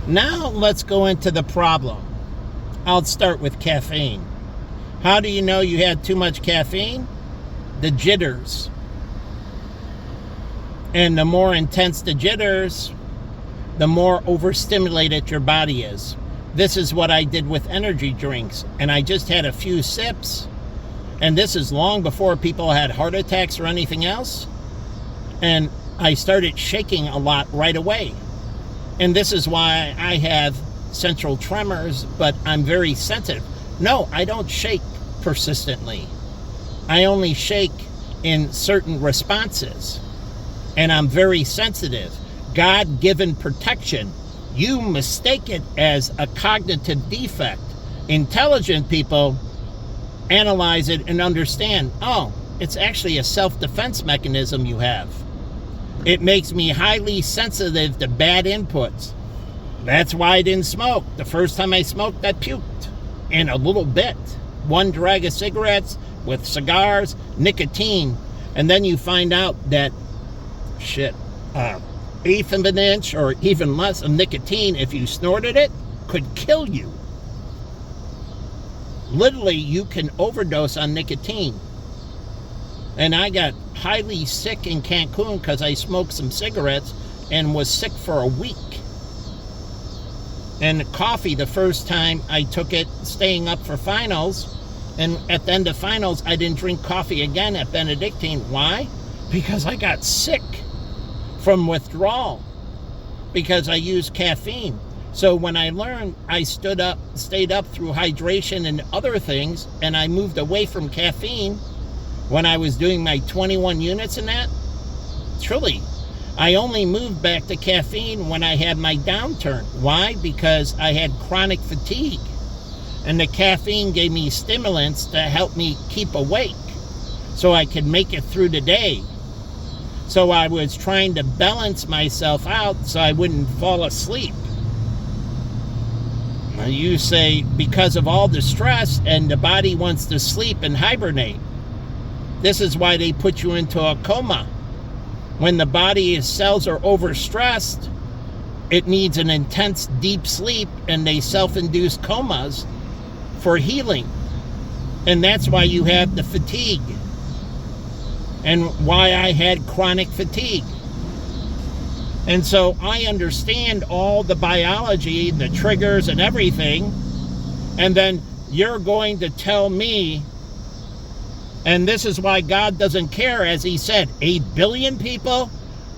Now let's go into the problem. I'll start with caffeine. How do you know you had too much caffeine? The jitters. And the more intense the jitters, the more overstimulated your body is. This is what I did with energy drinks. And I just had a few sips. And this is long before people had heart attacks or anything else. And I started shaking a lot right away. And this is why I have central tremors, but I'm very sensitive. No, I don't shake persistently. I only shake in certain responses. And I'm very sensitive. God-given protection. You mistake it as a cognitive defect. Intelligent people analyze it and understand, oh, it's actually a self-defense mechanism you have. It makes me highly sensitive to bad inputs. That's why I didn't smoke. The first time I smoked, I puked in a little bit. One drag of cigarettes with cigars, nicotine, and then you find out that, eighth of an inch or even less of nicotine, if you snorted it, could kill you. Literally, you can overdose on nicotine. And I got highly sick in Cancun because I smoked some cigarettes and was sick for a week. And coffee, the first time I took it, staying up for finals, and at the end of finals, I didn't drink coffee again at Benedictine. Why? Because I got sick from withdrawal, because I used caffeine. So when I learned, I stayed up through hydration and other things, and I moved away from caffeine when I was doing my 21 units in that. Truly, I only moved back to caffeine when I had my downturn. Why? Because I had chronic fatigue, and the caffeine gave me stimulants to help me keep awake so I could make it through the day. So I was trying to balance myself out so I wouldn't fall asleep. Now you say, because of all the stress and the body wants to sleep and hibernate. This is why they put you into a coma. When the body's cells are overstressed, it needs an intense deep sleep, and they self-induce comas for healing. And that's why you have the fatigue. And why I had chronic fatigue. And so I understand all the biology, the triggers and everything. And then you're going to tell me, and this is why God doesn't care, as he said, 8 billion people?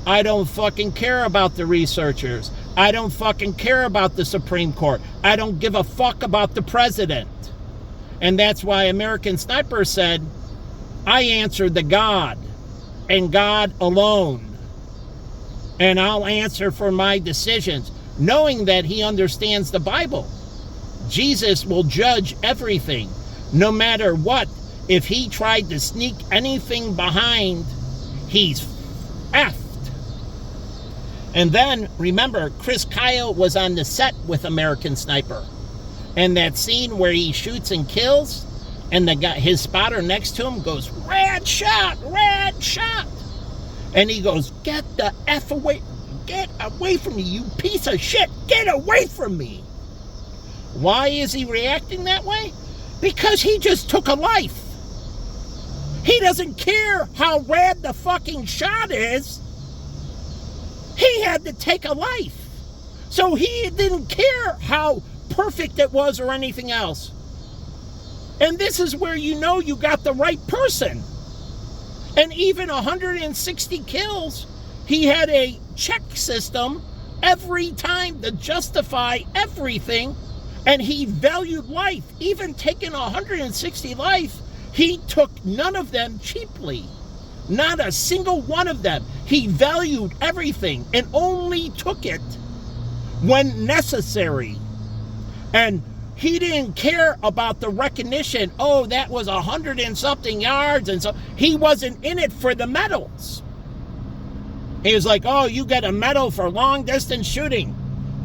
I don't fucking care about the researchers. I don't fucking care about the Supreme Court. I don't give a fuck about the president. And that's why American Sniper said, I answer to God and God alone. And I'll answer for my decisions, knowing that he understands the Bible. Jesus will judge everything, no matter what. If he tried to sneak anything behind, he's effed. And then, remember, Chris Kyle was on the set with American Sniper. And that scene where he shoots and kills, and the guy, his spotter next to him goes, rad shot, rad shot. And he goes, get the F away, get away from me, you piece of shit, get away from me. Why is he reacting that way? Because he just took a life. He doesn't care how rad the fucking shot is. He had to take a life. So he didn't care how perfect it was or anything else. And this is where you know you got the right person. And even 160 kills, he had a check system every time to justify everything. And he valued life. Even taking 160 life, he took none of them cheaply. Not a single one of them. He valued everything and only took it when necessary. And he didn't care about the recognition. Oh, that was 100 and something yards. And so he wasn't in it for the medals. He was like, oh, you get a medal for long distance shooting.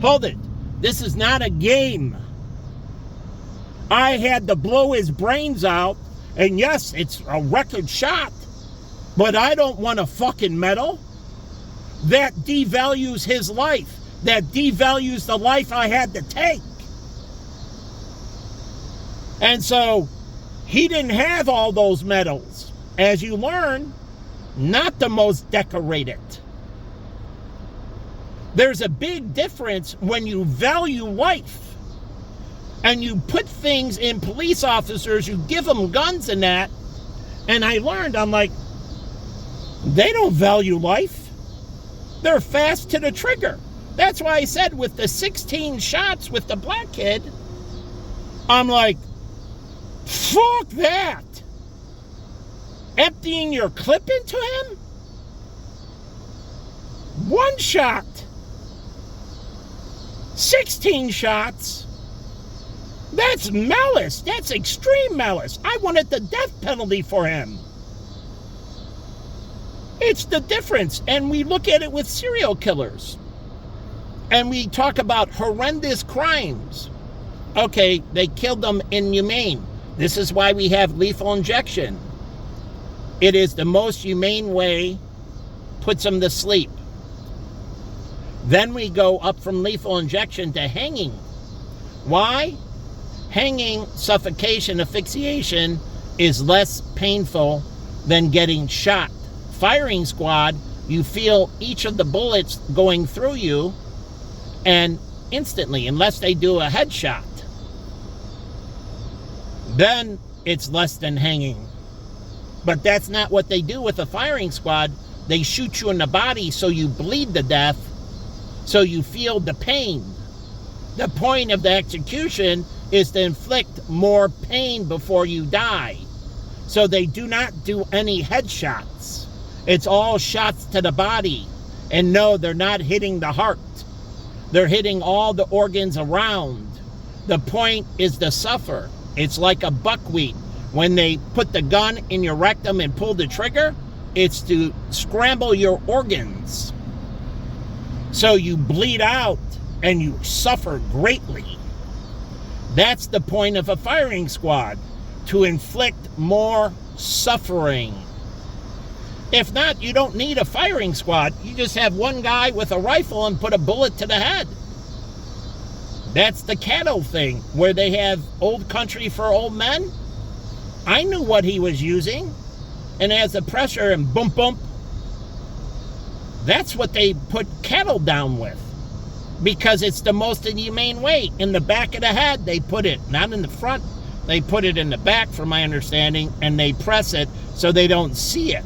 Hold it. This is not a game. I had to blow his brains out. And yes, it's a record shot. But I don't want a fucking medal. That devalues his life. that devalues the life I had to take. And so he didn't have all those medals. As you learn, not the most decorated. There's a big difference when you value life and you put things in police officers, you give them guns and that. And I learned, I'm like, they don't value life. They're fast to the trigger. That's why I said with the 16 shots with the black kid, I'm like, fuck that. Emptying your clip into him? One shot. 16 shots. That's malice. That's extreme malice. I wanted the death penalty for him. It's the difference. And we look at it with serial killers. And we talk about horrendous crimes. Okay, they killed them inhumane. This is why we have lethal injection. It is the most humane way, puts them to sleep. Then we go up from lethal injection to hanging. Why? Hanging, suffocation, asphyxiation is less painful than getting shot. Firing squad, you feel each of the bullets going through you, and instantly, unless they do a headshot, then it's less than hanging. But that's not what they do with a firing squad. They shoot you in the body so you bleed to death, so you feel the pain. The point of the execution is to inflict more pain before you die. So they do not do any headshots. It's all shots to the body. And no, they're not hitting the heart. They're hitting all the organs around. The point is to suffer. It's like a buckwheat. When they put the gun in your rectum and pull the trigger, it's to scramble your organs. So you bleed out and you suffer greatly. That's the point of a firing squad, to inflict more suffering. If not, you don't need a firing squad. You just have one guy with a rifle and put a bullet to the head. That's the Caddo thing, where they have Old Country for Old Men. I knew what he was using. And as the pressure and bump, bump, that's what they put cattle down with. Because it's the most inhumane way. In the back of the head, they put it, not in the front. They put it in the back, from my understanding, and they press it so they don't see it.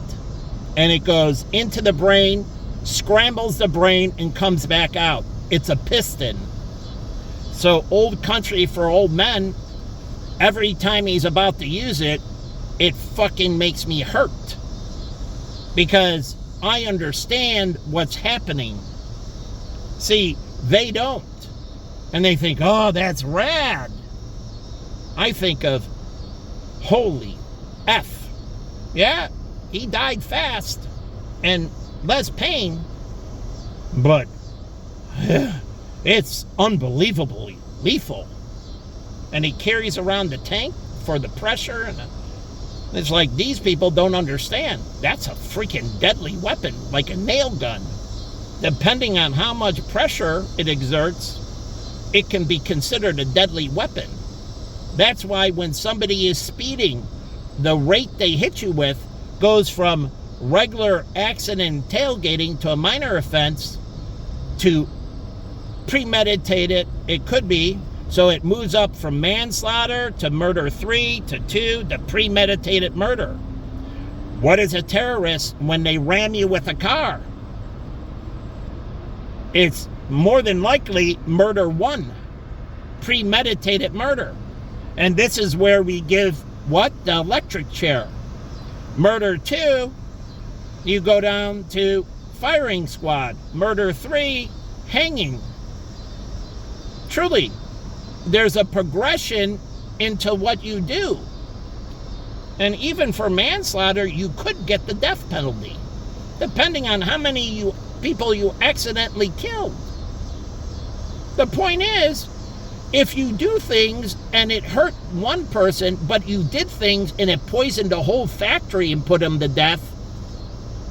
And it goes into the brain, scrambles the brain, and comes back out. It's a piston. So Old Country for Old Men, every time he's about to use it, it fucking makes me hurt. Because I understand what's happening. See, they don't. And they think, oh, that's rad. I think of, holy F. Yeah, he died fast and less pain, but it's unbelievably lethal. And he carries around the tank for the pressure, and it's like, these people don't understand. That's a freaking deadly weapon, like a nail gun. Depending on how much pressure it exerts, it can be considered a deadly weapon. That's why when somebody is speeding, the rate they hit you with goes from regular accident tailgating to a minor offense to premeditated, it could be. So it moves up from manslaughter to murder 3 to 2 to premeditated murder. What is a terrorist when they ram you with a car? It's more than likely murder 1, premeditated murder. And this is where we give what? The electric chair. Murder 2, you go down to firing squad. Murder 3, hanging. Truly, there's a progression into what you do. And even for manslaughter, you could get the death penalty, depending on how many people you accidentally killed. The point is, if you do things and it hurt one person, but you did things and it poisoned a whole factory and put them to death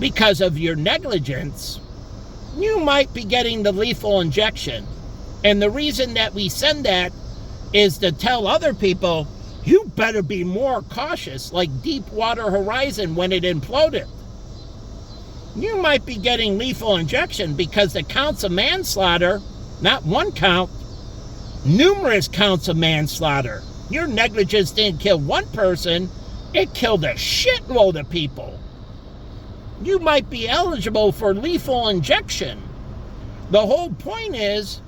because of your negligence, you might be getting the lethal injection. And the reason that we send that is to tell other people, you better be more cautious, like Deepwater Horizon when it imploded. You might be getting lethal injection because the counts of manslaughter, not one count, numerous counts of manslaughter. Your negligence didn't kill one person, it killed a shitload of people. You might be eligible for lethal injection. The whole point is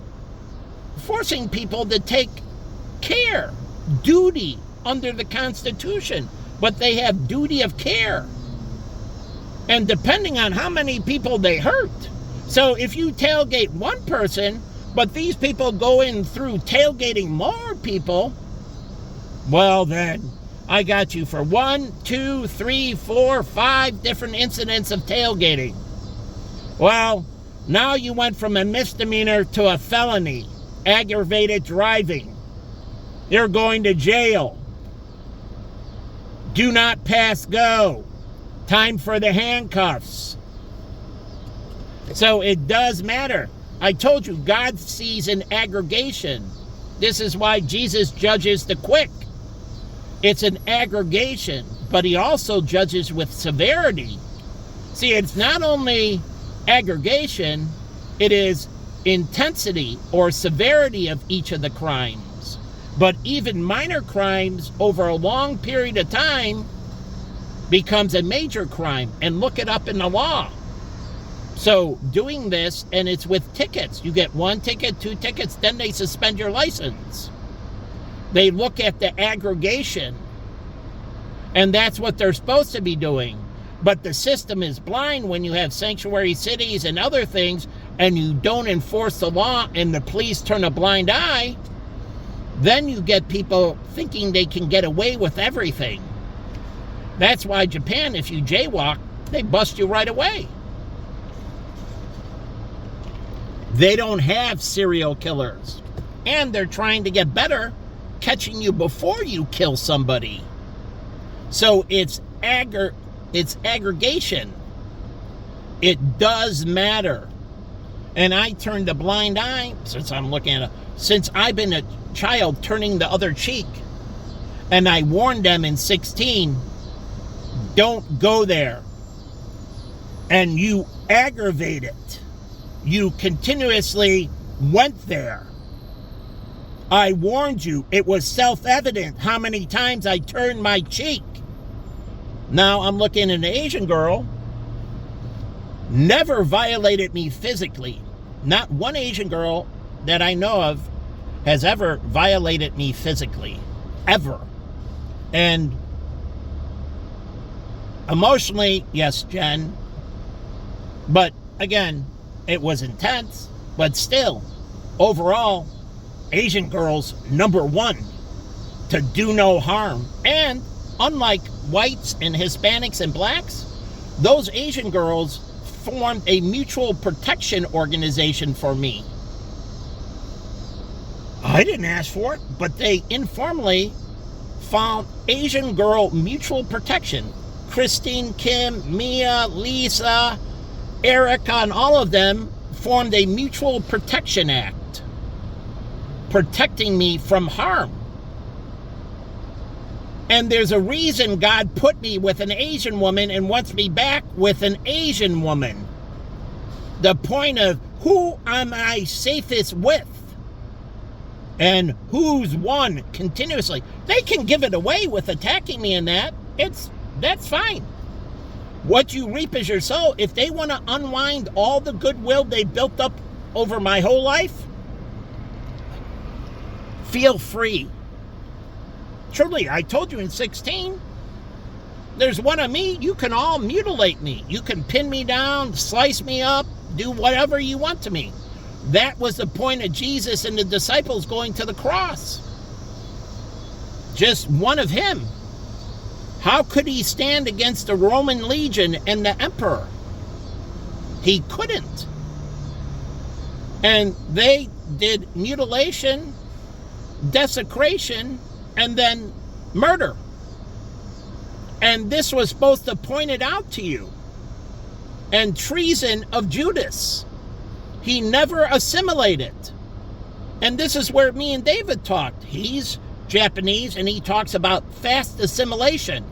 forcing people to take care, duty under the Constitution, but they have duty of care. And depending on how many people they hurt. So if you tailgate one person, but these people go in through tailgating more people, well then, I got you for 1, 2, 3, 4, 5 different incidents of tailgating. Well, now you went from a misdemeanor to a felony, aggravated driving. You're going to jail. Do not pass go. Time for the handcuffs. So it does matter. I told you, God sees an aggregation. This is why Jesus judges the quick. It's an aggregation, but he also judges with severity. See, it's not only aggregation, it is intensity or severity of each of the crimes. But even minor crimes over a long period of time becomes a major crime, and look it up in the law. So doing this, and it's with tickets. You get 1 ticket, 2 tickets, then they suspend your license. They look at the aggregation, and that's what they're supposed to be doing. But the system is blind when you have sanctuary cities and other things, and you don't enforce the law, and the police turn a blind eye. Then you get people thinking they can get away with everything. That's why Japan, if you jaywalk, they bust you right away. They don't have serial killers. And they're trying to get better catching you before you kill somebody. So it's aggregation. It does matter. And I turned a blind eye since I've been a child turning the other cheek. And I warned them in 16, don't go there. And you aggravate it. You continuously went there. I warned you. It was self-evident how many times I turned my cheek. Now I'm looking at an Asian girl. Never violated me physically. Not one Asian girl that I know of has ever violated me physically. Ever. And emotionally, yes, Jen. But again, it was intense. But still, overall, Asian girls, #1 to do no harm. And unlike whites and Hispanics and blacks, those Asian girls formed a mutual protection organization for me. I didn't ask for it, but they informally found Asian Girl Mutual Protection. Christine, Kim, Mia, Lisa, Erica, and all of them formed a Mutual Protection Act, protecting me from harm. And there's a reason God put me with an Asian woman and wants me back with an Asian woman. The point of who am I safest with? And who's won continuously. They can give it away with attacking me in that. That's fine. What you reap is your soul. If they want to unwind all the goodwill they built up over my whole life, feel free. Truly, I told you in 16, there's one of me, you can all mutilate me. You can pin me down, slice me up, do whatever you want to me. That was the point of Jesus and the disciples going to the cross. Just one of him. How could he stand against the Roman legion and the emperor? He couldn't. And they did mutilation, desecration, and then murder. And this was supposed to point it out to you. And treason of Judas. He never assimilated. And this is where me and David talked. He's Japanese, and he talks about fast assimilation.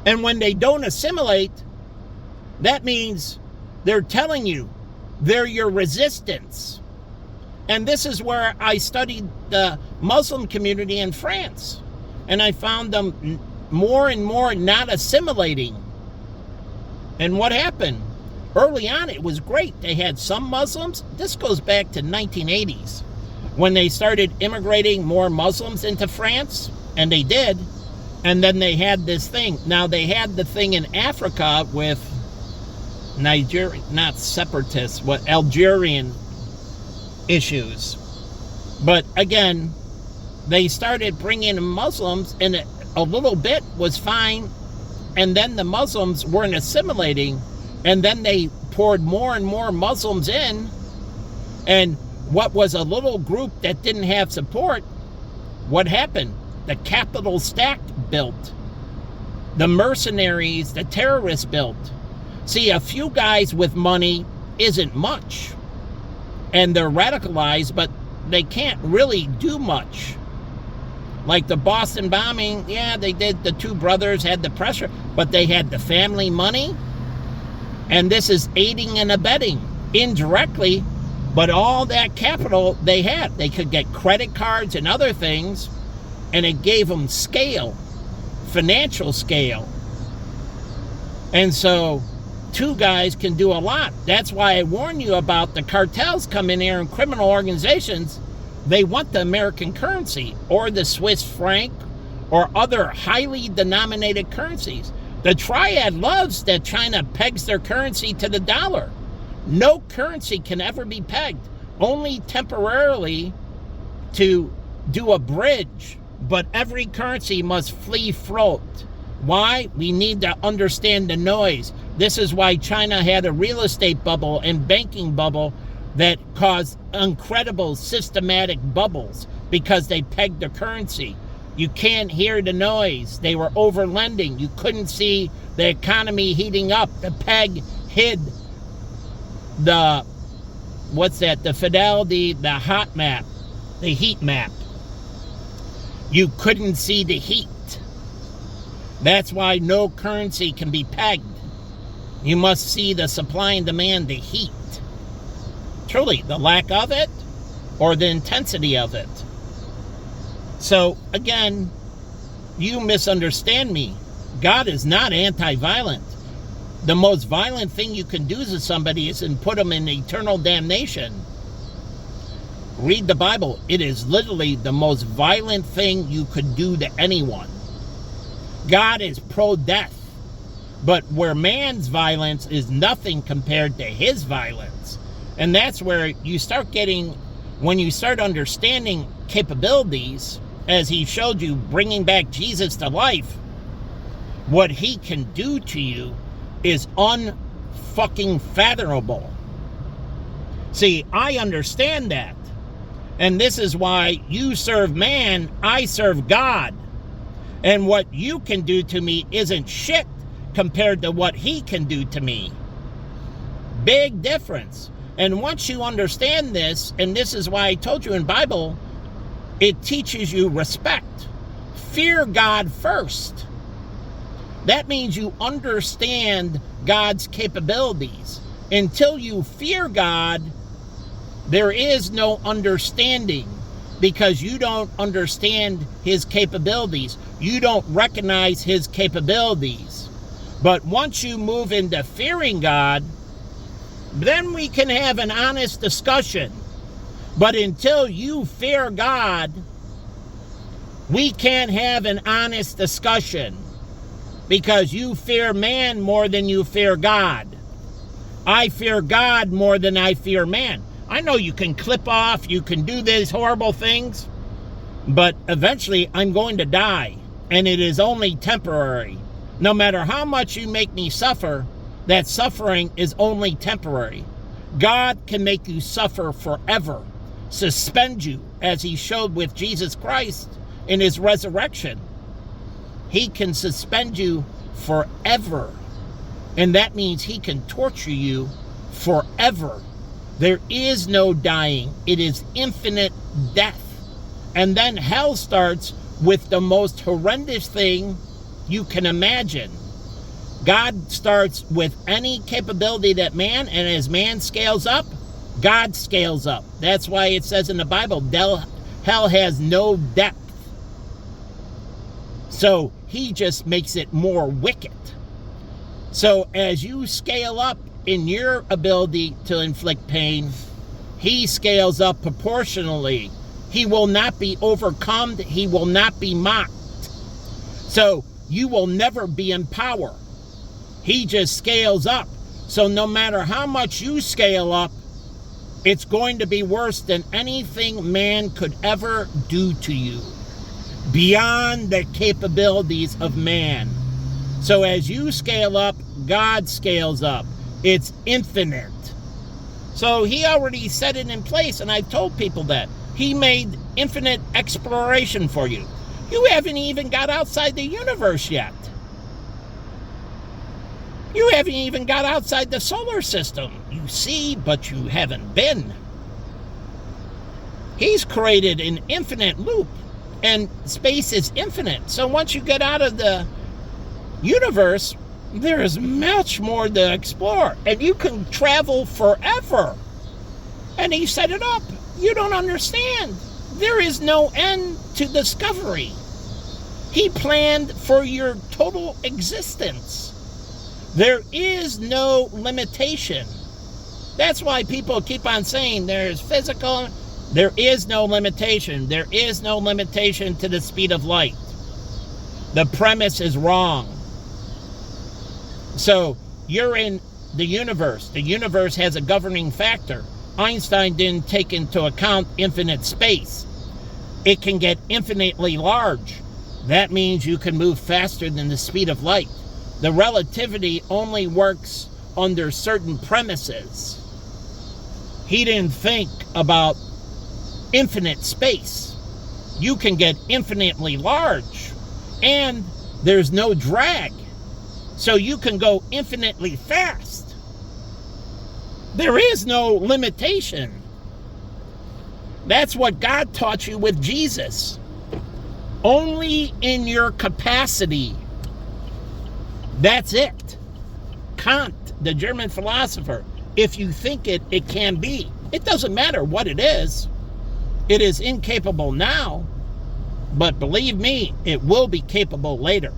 And when they don't assimilate, that means they're telling you they're your resistance. And this is where I studied the Muslim community in France. And I found them more and more not assimilating. And what happened? Early on, it was great. They had some Muslims. This goes back to 1980s. When they started immigrating more Muslims into France, and they did, and then they had this thing. Now, they had the thing in Africa with Nigeria, not separatists, what Algerian issues. But again, they started bringing in Muslims, and a little bit was fine, and then the Muslims weren't assimilating, and then they poured more and more Muslims in, and what was a little group that didn't have support, what happened? The capital stack built. The mercenaries, the terrorists built. See, a few guys with money isn't much. And they're radicalized, but they can't really do much. Like the Boston bombing, yeah, they did. The two brothers had the pressure, but they had the family money. And this is aiding and abetting indirectly. But all that capital they had, they could get credit cards and other things, and it gave them scale, financial scale. And so two guys can do a lot. That's why I warn you about the cartels come in here and criminal organizations. They want the American currency or the Swiss franc or other highly denominated currencies. The triad loves that China pegs their currency to the dollar. No currency can ever be pegged, only temporarily to do a bridge, but every currency must flee float. Why? We need to understand the noise. This is why China had a real estate bubble and banking bubble that caused incredible systematic bubbles because they pegged the currency. You can't hear the noise. They were over-lending. You couldn't see the economy heating up. The peg hid the, the fidelity, the hot map, the heat map. You couldn't see the heat. That's why no currency can be pegged. You must see the supply and demand, the heat. Truly, the lack of it or the intensity of it. So, again, you misunderstand me. God is not anti-violent. The most violent thing you can do to somebody is to put them in eternal damnation. Read the Bible. It is literally the most violent thing you could do to anyone. God is pro-death. But where man's violence is nothing compared to his violence. And that's where you start getting, when you start understanding capabilities, as he showed you, bringing back Jesus to life, what he can do to you is unfucking fathomable. See, I understand that. And this is why you serve man, I serve God. And what you can do to me isn't shit compared to what he can do to me. Big difference. And once you understand this, and this is why I told you in Bible, it teaches you respect. Fear God first. That means you understand God's capabilities. Until you fear God, there is no understanding because you don't understand his capabilities. You don't recognize his capabilities. But once you move into fearing God, then we can have an honest discussion. But until you fear God, we can't have an honest discussion because you fear man more than you fear God. I fear God more than I fear man. I know you can clip off, you can do these horrible things, but eventually I'm going to die, and it is only temporary. No matter how much you make me suffer, that suffering is only temporary. God can make you suffer forever, suspend you, as he showed with Jesus Christ in his resurrection. He can suspend you forever, and that means he can torture you forever. There is no dying. It is infinite death. And then hell starts with the most horrendous thing you can imagine. God starts with any capability that man, and as man scales up, God scales up. That's why it says in the Bible, hell has no depth. So he just makes it more wicked. So as you scale up in your ability to inflict pain, he scales up proportionally. He will not be overcome. He will not be mocked. So you will never be in power. He just scales up. So no matter how much you scale up, it's going to be worse than anything man could ever do to you, beyond the capabilities of man. So as you scale up, God scales up. It's infinite. So he already set it in place, and I've told people that. He made infinite exploration for you. You haven't even got outside the universe yet. You haven't even got outside the solar system. You see, but you haven't been. He's created an infinite loop, and space is infinite. So once you get out of the universe, there is much more to explore, and you can travel forever. And he set it up. You don't understand. There is no end to discovery. He planned for your total existence. There is no limitation. That's why people keep on saying there's physical. There is no limitation. There is no limitation to the speed of light. The premise is wrong. So you're in the universe. The universe has a governing factor. Einstein didn't take into account infinite space. It can get infinitely large. That means you can move faster than the speed of light. The relativity only works under certain premises. He didn't think about infinite space. You can get infinitely large, and there's no drag. So you can go infinitely fast. There is no limitation. That's what God taught you with Jesus. Only in your capacity. That's it. Kant, the German philosopher, if you think it, it can be. It doesn't matter what it is. It is incapable now, but believe me, it will be capable later.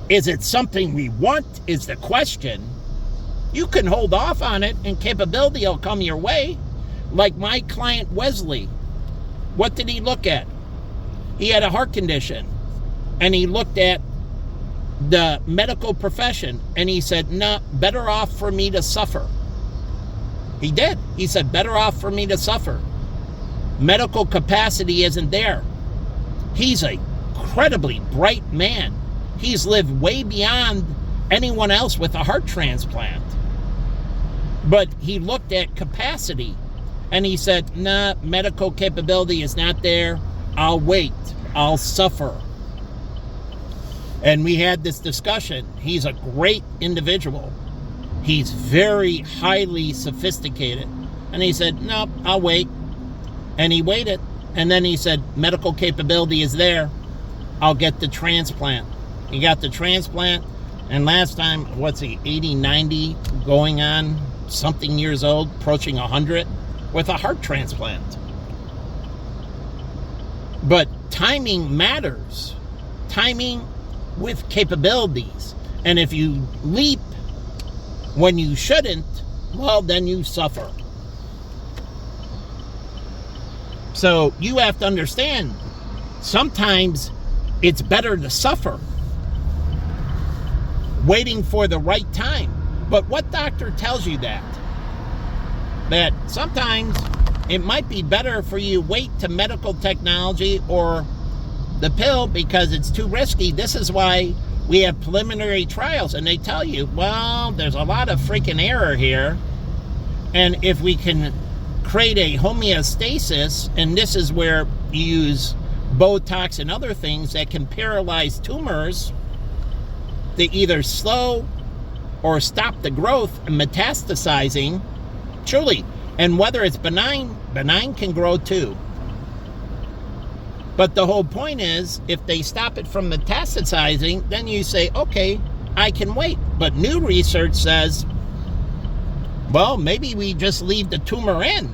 Is it something we want is the question. You can hold off on it and capability will come your way. Like my client Wesley. What did he look at? He had a heart condition. And he looked at the medical profession and he said, no, better off for me to suffer. He did. He said, better off for me to suffer. Medical capacity isn't there. He's an incredibly bright man. He's lived way beyond anyone else with a heart transplant. But he looked at capacity and he said, nah, medical capability is not there. I'll wait. I'll suffer. And we had this discussion. He's a great individual. He's very highly sophisticated. And he said, no, I'll wait. And he waited. And then he said, medical capability is there. I'll get the transplant. He got the transplant. And last time, what's he, 80, 90, going on something years old, approaching 100, with a heart transplant. But timing matters. Timing with capabilities. And if you leap when you shouldn't, well, then you suffer. So you have to understand, sometimes it's better to suffer, waiting for the right time. But what doctor tells you that? That sometimes it might be better for you to wait to medical technology or the pill because it's too risky. This is why we have preliminary trials, and they tell you, well, there's a lot of freaking error here. And if we can create a homeostasis, and this is where you use Botox and other things that can paralyze tumors, they either slow or stop the growth and metastasizing, truly. And whether it's benign can grow too. But the whole point is, if they stop it from metastasizing, then you say, okay, I can wait. But new research says, well, maybe we just leave the tumor in.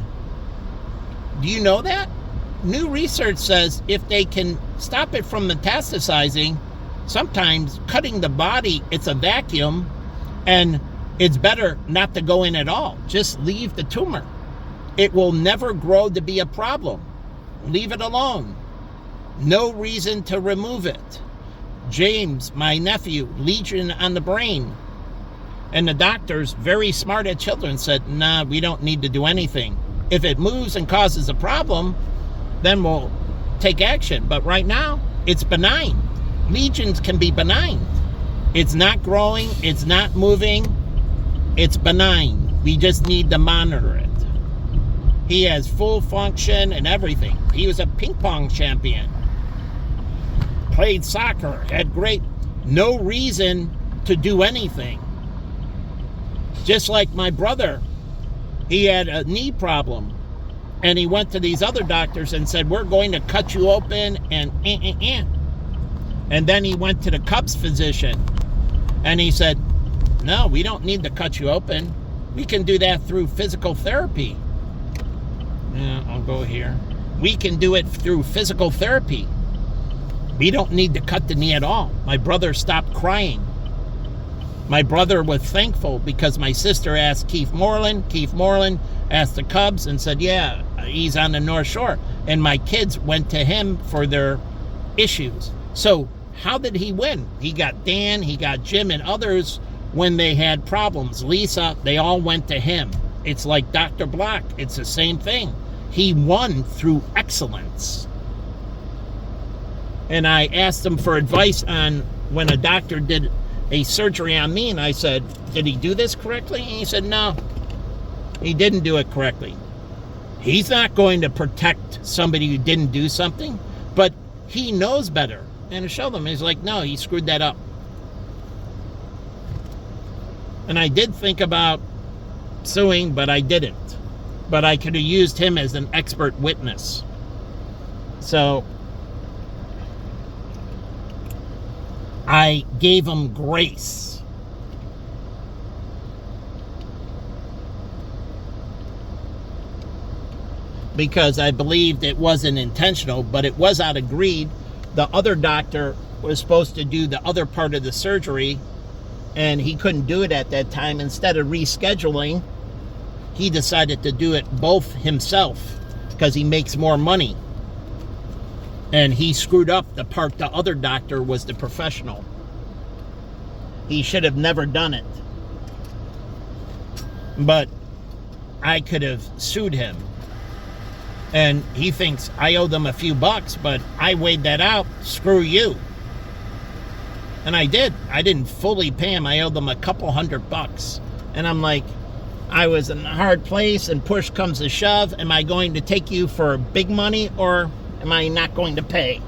Do you know that? New research says if they can stop it from metastasizing, sometimes cutting the body, it's a vacuum, and it's better not to go in at all. Just leave the tumor. It will never grow to be a problem. Leave it alone. No reason to remove it. James, my nephew, lesion on the brain. And the doctors, very smart at children, said, nah, we don't need to do anything. If it moves and causes a problem, then we'll take action. But right now, it's benign. Lesions can be benign. It's not growing, it's not moving, it's benign. We just need to monitor it. He has full function and everything. He was a ping pong champion. Played soccer, had no reason to do anything. Just like my brother, he had a knee problem. And he went to these other doctors and said, we're going to cut you open and And then he went to the Cubs physician. And he said, no, we don't need to cut you open. We can do that through physical therapy. Yeah, I'll go here. We can do it through physical therapy. We don't need to cut the knee at all. My brother stopped crying. My brother was thankful because my sister asked Keith Moreland. Keith Moreland asked the Cubs and said, yeah, he's on the North Shore. And my kids went to him for their issues. So how did he win? He got Dan, he got Jim, and others when they had problems. Lisa, they all went to him. It's like Dr. Block. It's the same thing. He won through excellence. And I asked him for advice on when a doctor did a surgery on me, and I said, did he do this correctly? And he said, no, he didn't do it correctly. He's not going to protect somebody who didn't do something, but he knows better. And I showed him, he's like, no, he screwed that up. And I did think about suing, but I didn't. But I could have used him as an expert witness. So I gave him grace. Because I believed it wasn't intentional, but it was out of greed. The other doctor was supposed to do the other part of the surgery, and he couldn't do it at that time. Instead of rescheduling, he decided to do it both himself because he makes more money. And he screwed up the part the other doctor was the professional. He should have never done it. But I could have sued him. And he thinks I owe them a few bucks, but I weighed that out. Screw you. And I did. I didn't fully pay him. I owed them a couple $100. And I'm like, I was in a hard place and push comes to shove. Am I going to take you for big money or am I not going to pay?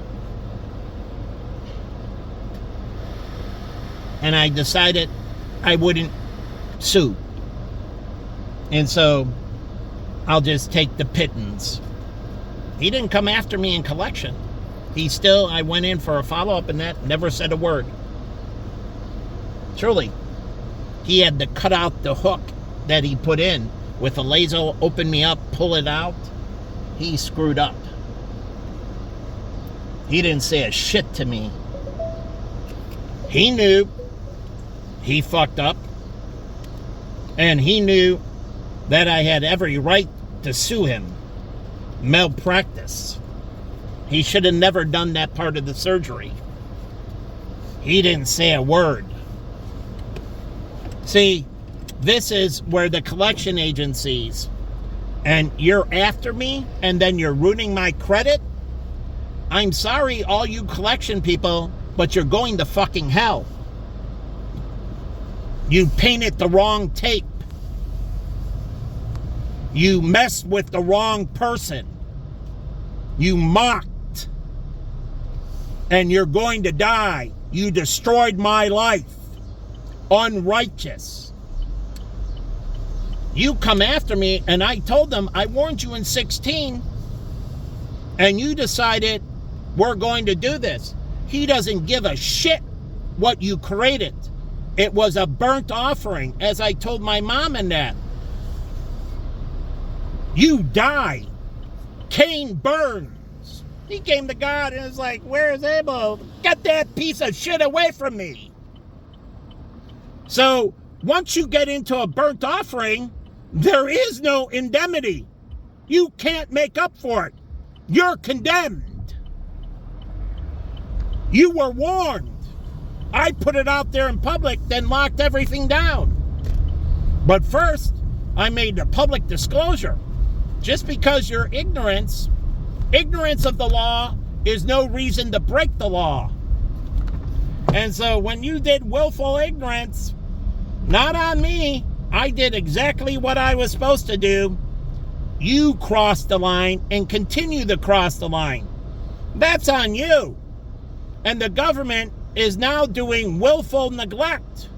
And I decided I wouldn't sue. And so I'll just take the pittance. He didn't come after me in collection. I went in for a follow-up and that never said a word. Truly. He had to cut out the hook that he put in with a laser, open me up, pull it out. He screwed up. He didn't say a shit to me. He knew he fucked up. And he knew that I had every right to sue him. Malpractice. He should have never done that part of the surgery. He didn't say a word. See, this is where the collection agencies, and you're after me, and then you're ruining my credit. I'm sorry, all you collection people, but you're going to fucking hell. You painted the wrong tape. You messed with the wrong person. You mocked. And you're going to die. You destroyed my life. unrighteous. You come after me, and I told them, I warned you in 16, and you decided we're going to do this. He doesn't give a shit what you created. It was a burnt offering, as I told my mom and that. You die. Cain burns. He came to God and was like, where is Abel? Get that piece of shit away from me. So once you get into a burnt offering, there is no indemnity. You can't make up for it. You're condemned. You were warned. I put it out there in public, then locked everything down. But first, I made the public disclosure. Just because you're ignorance of the law is no reason to break the law. And so when you did willful ignorance, not on me, I did exactly what I was supposed to do. You crossed the line and continue to cross the line. That's on you. And the government is now doing willful neglect.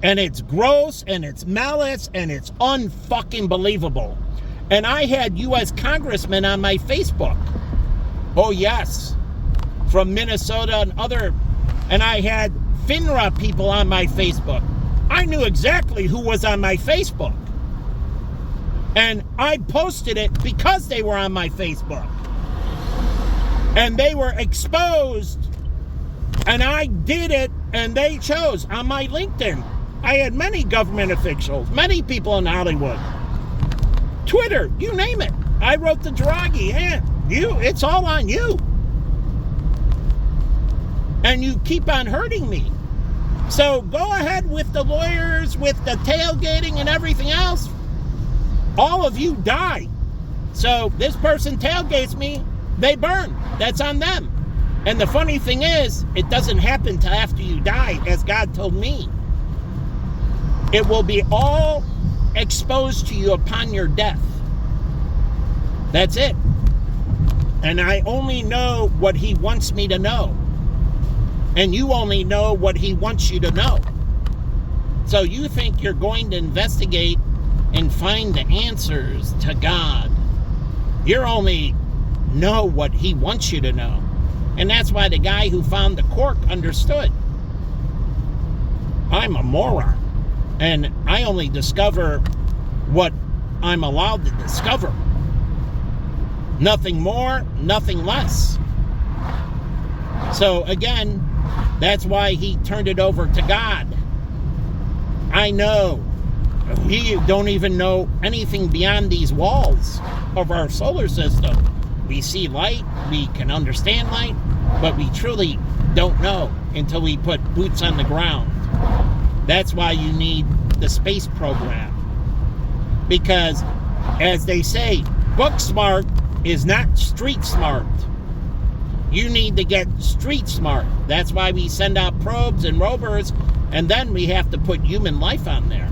And it's gross, and it's malice, and it's unfucking believable. And I had U.S. congressmen on my Facebook. Oh, yes. From Minnesota and other. And I had FINRA people on my Facebook. I knew exactly who was on my Facebook. And I posted it because they were on my Facebook. And they were exposed. And I did it, and they chose. On my LinkedIn, I had many government officials, many people in Hollywood. Twitter, you name it. I wrote to Draghi, and it's all on you. And you keep on hurting me. So go ahead with the lawyers, with the tailgating and everything else. All of you die. So this person tailgates me, they burn. That's on them. And the funny thing is, it doesn't happen till after you die, as God told me. It will be all exposed to you upon your death. That's it. And I only know what he wants me to know. And you only know what he wants you to know. So you think you're going to investigate and find the answers to God. You only know what he wants you to know. And that's why the guy who found the cork understood. I'm a moron. And I only discover what I'm allowed to discover. Nothing more, nothing less. So again, that's why he turned it over to God. I know. We don't even know anything beyond these walls of our solar system. We see light, we can understand light, but we truly don't know until we put boots on the ground. That's why you need the space program. Because, as they say, book smart is not street smart. You need to get street smart. That's why we send out probes and rovers, and then we have to put human life on there.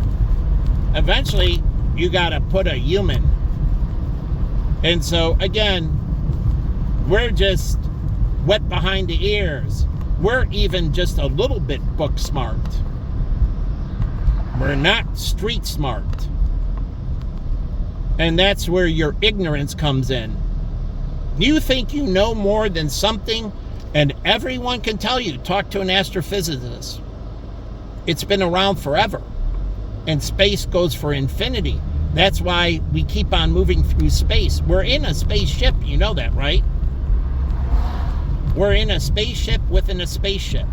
Eventually, you got to put a human. And so, again, we're just wet behind the ears. We're even just a little bit book smart. We're not street smart. And that's where your ignorance comes in. You think you know more than something, and everyone can tell you. Talk to an astrophysicist. It's been around forever. And space goes for infinity. That's why we keep on moving through space. We're in a spaceship. You know that, right? We're in a spaceship within a spaceship.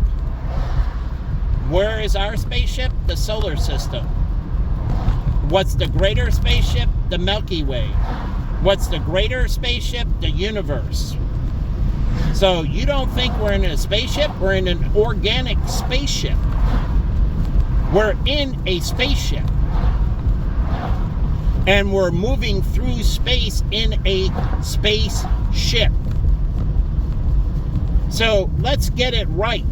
Where is our spaceship? The solar system. What's the greater spaceship? The Milky Way. What's the greater spaceship? The universe. So you don't think we're in a spaceship? We're in an organic spaceship. We're in a spaceship. And we're moving through space in a spaceship. So let's get it right.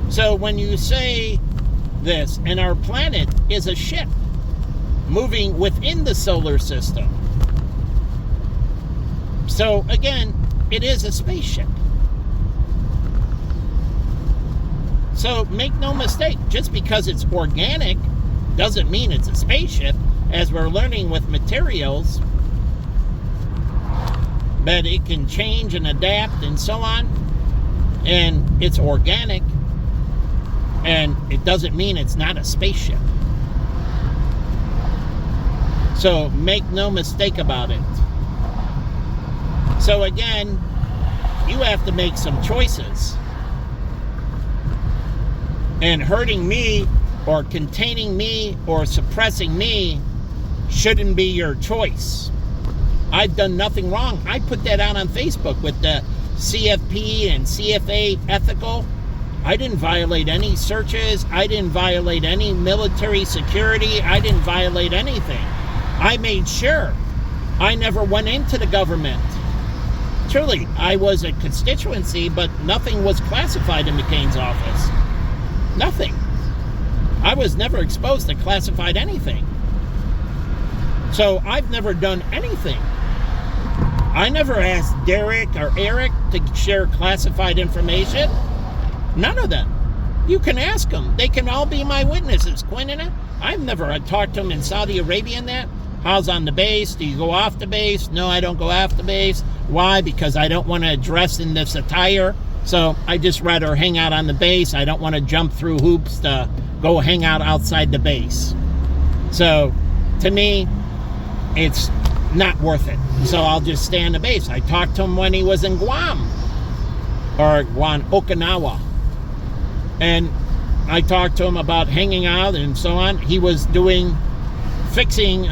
So when you say this, and our planet is a ship moving within the solar system. So again, it is a spaceship. So make no mistake, just because it's organic doesn't mean it's a spaceship, as we're learning with materials that it can change and adapt and so on, and it's organic, and it doesn't mean it's not a spaceship. So make no mistake about it. So again, you have to make some choices. And hurting me or containing me or suppressing me shouldn't be your choice. I've done nothing wrong. I put that out on Facebook with the CFP and CFA ethical. I didn't violate any searches. I didn't violate any military security. I didn't violate anything. I made sure I never went into the government. Truly, I was a constituency, but nothing was classified in McCain's office. Nothing. I was never exposed to classified anything. So I've never done anything. I never asked Derek or Eric to share classified information. None of them. You can ask them. They can all be my witnesses. Quinn, I've never talked to them in Saudi Arabia and that. How's on the base? Do you go off the base? No, I don't go off the base. Why? Because I don't want to dress in this attire. So I just rather hang out on the base. I don't want to jump through hoops to go hang out outside the base. So to me, it's not worth it. So I'll just stay on the base. I talked to him when he was in Guam or Okinawa. And I talked to him about hanging out and so on. He was fixing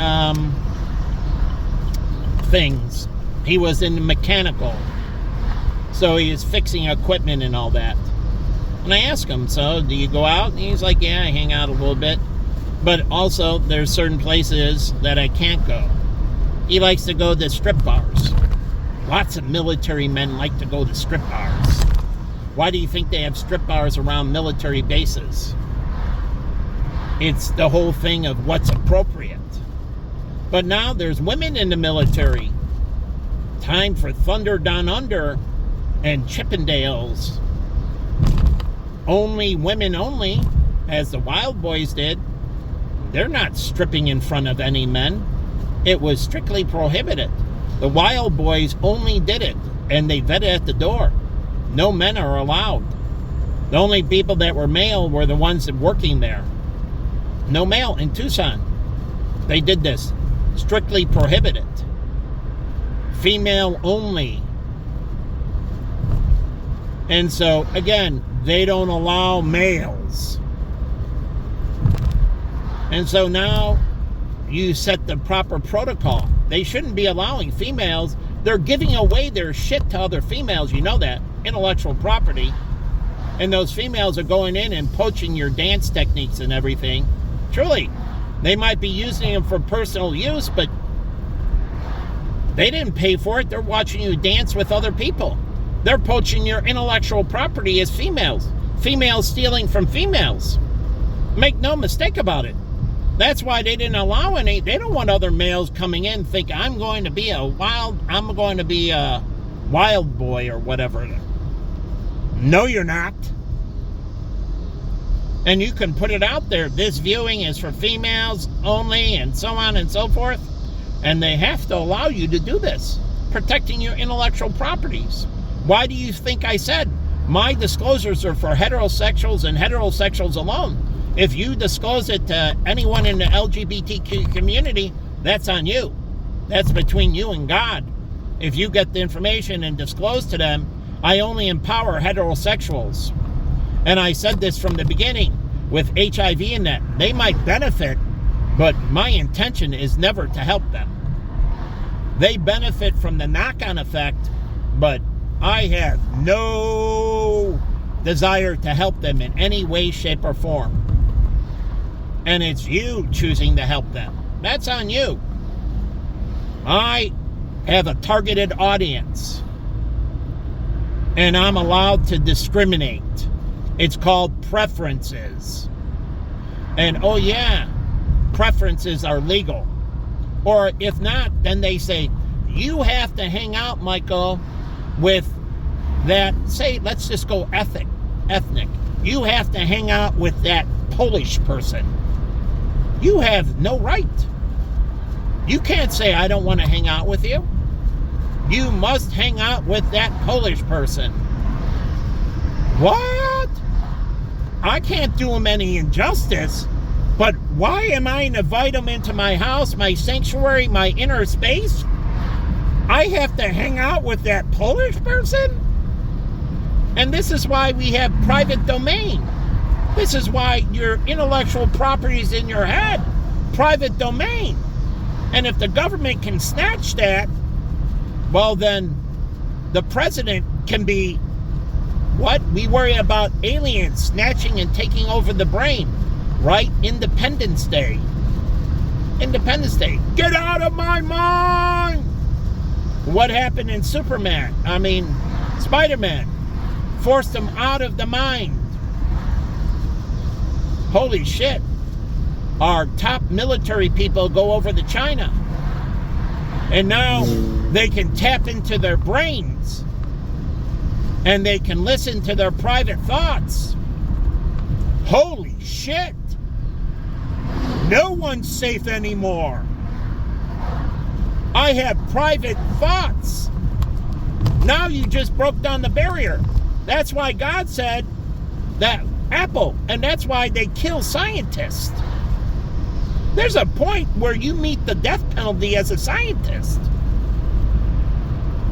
things. He was in the mechanical. So he is fixing equipment and all that. And I asked him, so do you go out? And he's like, yeah, I hang out a little bit. But also, there's certain places that I can't go. He likes to go to strip bars. Lots of military men like to go to strip bars. Why do you think they have strip bars around military bases? It's the whole thing of what's appropriate. But now there's women in the military. Time for Thunder Down Under and Chippendales. Only women only, as the Wild Boys did. They're not stripping in front of any men. It was strictly prohibited. The Wild Boys only did it, and they vetted at the door. No men are allowed. The only people that were male were the ones that working there. No male in Tucson. They did this. Strictly prohibited. Female only. And so, again, they don't allow males. And so now you set the proper protocol. They shouldn't be allowing females. They're giving away their shit to other females. You know that. Intellectual property. And those females are going in and poaching your dance techniques and everything. Truly, they might be using them for personal use, but they didn't pay for it. They're watching you dance with other people. They're poaching your intellectual property as females. Females stealing from females. Make no mistake about it. That's why they didn't allow any. They don't want other males coming in thinking I'm going to be a wild boy or whatever. No, you're not. And you can put it out there. This viewing is for females only and so on and so forth. And they have to allow you to do this. Protecting your intellectual properties. Why do you think I said my disclosures are for heterosexuals and heterosexuals alone? If you disclose it to anyone in the LGBTQ community, that's on you. That's between you and God. If you get the information and disclose to them, I only empower heterosexuals. And I said this from the beginning with HIV and that. They might benefit, but my intention is never to help them. They benefit from the knock-on effect, but I have no desire to help them in any way, shape, or form. And it's you choosing to help them. That's on you. I have a targeted audience. And I'm allowed to discriminate. It's called preferences. And oh yeah, preferences are legal. Or if not, then they say, you have to hang out, Michael, with that, say, let's just go ethnic. you have to hang out with that Polish person. You have no right. You can't say, I don't want to hang out with you. You must hang out with that Polish person. What? I can't do him any injustice, but why am I to invite him into my house, my sanctuary, my inner space? I have to hang out with that Polish person? And this is why we have private domain. This is why your intellectual property is in your head. Private domain. And if the government can snatch that, well then the president can be, what? We worry about aliens snatching and taking over the brain. Right? Independence Day. Independence Day. Get out of my mind! What happened in Spider-Man? Forced him out of the mind. Holy shit. Our top military people go over to China. And now they can tap into their brains. And they can listen to their private thoughts. Holy shit. No one's safe anymore. I have private thoughts. Now you just broke down the barrier. That's why God said that Apple, and that's why they kill scientists. There's a point where you meet the death penalty as a scientist.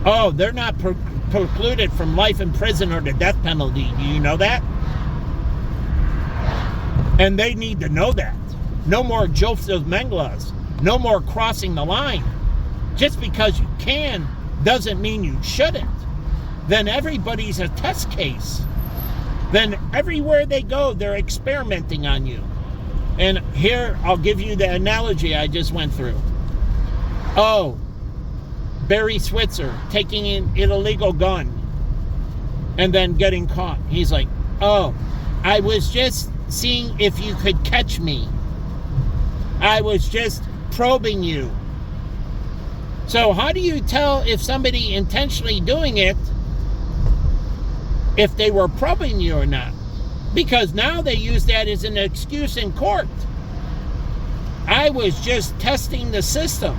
Oh, they're not precluded from life in prison or the death penalty. Do you know that? And they need to know that. No more Joseph Mengelas. No more crossing the line. Just because you can doesn't mean you shouldn't. Then everybody's a test case. Then everywhere they go, they're experimenting on you. And here, I'll give you the analogy I just went through. Oh, Barry Switzer taking an illegal gun and then getting caught. He's like, oh, I was just seeing if you could catch me. I was just probing you. So how do you tell if somebody intentionally doing it, if they were probing you or not? Because now they use that as an excuse in court. I was just testing the system.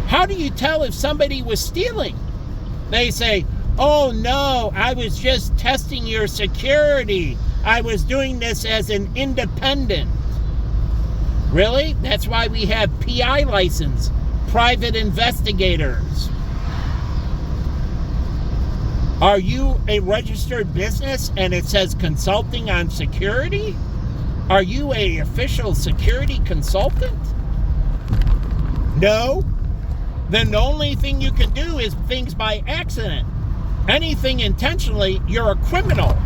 How do you tell if somebody was stealing? They say, oh no, I was just testing your security. I was doing this as an independent. Really? That's why we have PI license, private investigators. Are you a registered business and it says consulting on security? Are you a official security consultant? No. Then the only thing you can do is things by accident. Anything intentionally, you're a criminal.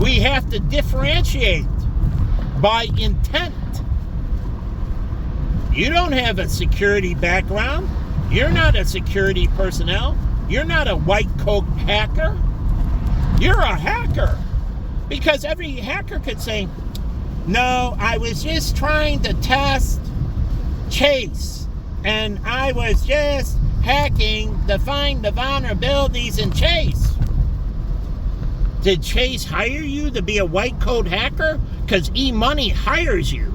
We have to differentiate by intent. You don't have a security background. You're not a security personnel. You're not a white coat hacker. You're a hacker. Because every hacker could say, no, I was just trying to test Chase. And I was just hacking to find the vulnerabilities in Chase. Did Chase hire you to be a white coat hacker? Because E-Money hires you.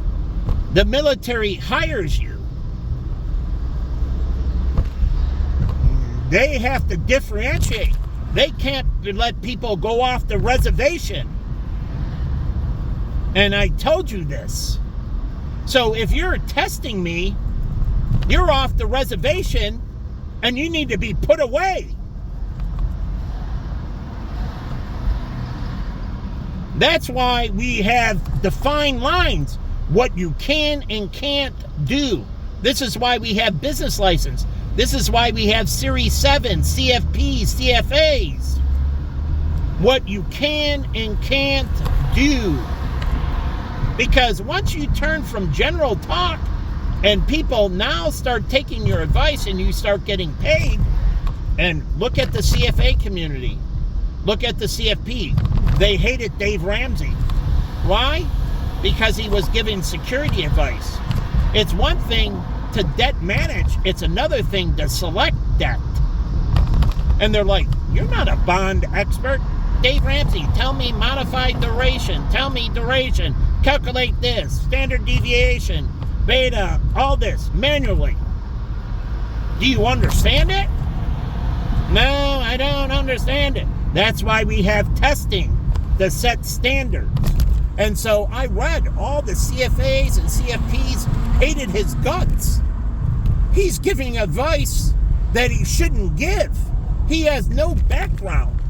The military hires you. They have to differentiate. They can't let people go off the reservation. And I told you this. So if you're testing me, you're off the reservation and you need to be put away. That's why we have defined lines, what you can and can't do. This is why we have business license. This is why we have Series 7, CFPs, CFAs. What you can and can't do. Because once you turn from general talk and people now start taking your advice and you start getting paid, and look at the CFA community. Look at the CFP. They hated Dave Ramsey. Why? Because he was giving security advice. It's one thing to debt manage. It's another thing to select debt. And they're like, you're not a bond expert. Dave Ramsey, tell me modified duration, tell me duration, calculate this, standard deviation, beta, all this, manually. Do you understand it? No, I don't understand it. That's why we have testing to set standards. And so I read all the CFAs and CFPs hated his guts. He's giving advice that he shouldn't give. He has no background.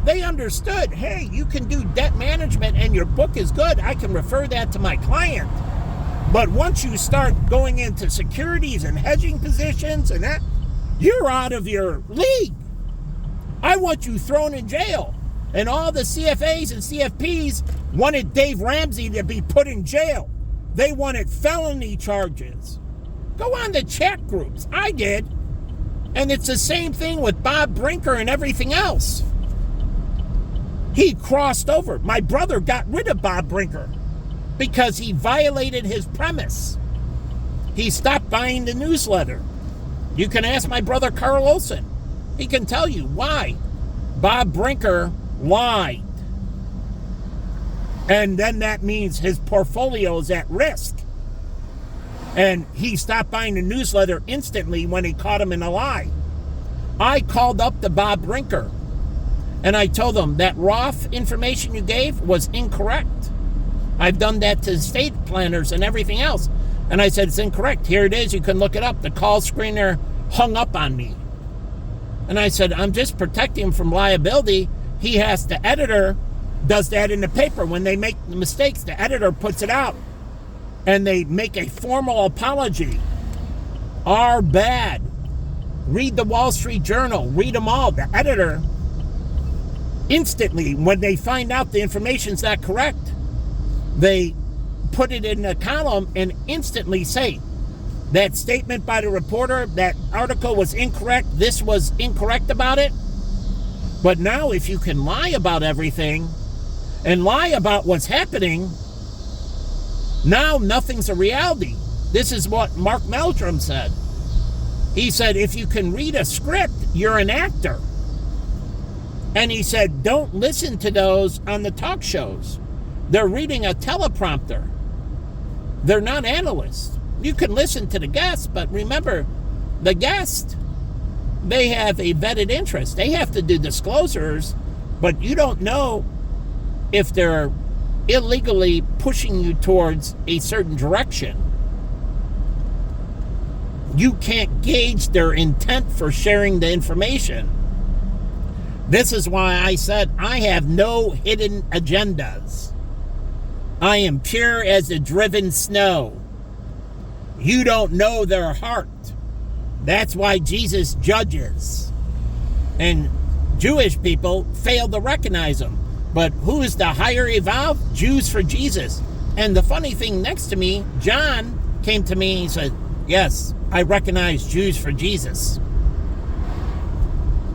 They understood, hey, you can do debt management and your book is good. I can refer that to my client. But once you start going into securities and hedging positions and that, you're out of your league. I want you thrown in jail. And all the CFAs and CFPs wanted Dave Ramsey to be put in jail. They wanted felony charges. Go on the chat groups. I did. And it's the same thing with Bob Brinker and everything else. He crossed over. My brother got rid of Bob Brinker because he violated his premise. He stopped buying the newsletter. You can ask my brother Carl Olson. He can tell you why Bob Brinker lied. And then that means his portfolio is at risk. And he stopped buying the newsletter instantly when he caught him in a lie. I called up to Bob Brinker and I told him that Roth information you gave was incorrect. I've done that to estate planners and everything else. And I said, it's incorrect. Here it is. You can look it up. The call screener hung up on me. And I said, I'm just protecting him from liability. He has, the editor does that in the paper. When they make the mistakes, the editor puts it out. And they make a formal apology. Our bad. Read the Wall Street Journal. Read them all. The editor, instantly, when they find out the information's not correct, they put it in a column and instantly say, that statement by the reporter, that article was incorrect, this was incorrect about it. But now if you can lie about everything and lie about what's happening, now nothing's a reality. This is what Mark Meldrum said. He said, if you can read a script, you're an actor. And he said, don't listen to those on the talk shows. They're reading a teleprompter. They're not analysts. You can listen to the guests, but remember, the guest, they have a vetted interest. They have to do disclosures, but you don't know if they're illegally pushing you towards a certain direction. You can't gauge their intent for sharing the information. This is why I said I have no hidden agendas. I am pure as the driven snow. You don't know their heart. That's why Jesus judges. And Jewish people fail to recognize him. But who is the higher evolved? Jews for Jesus. And the funny thing, next to me, John came to me and said, yes, I recognize Jews for Jesus.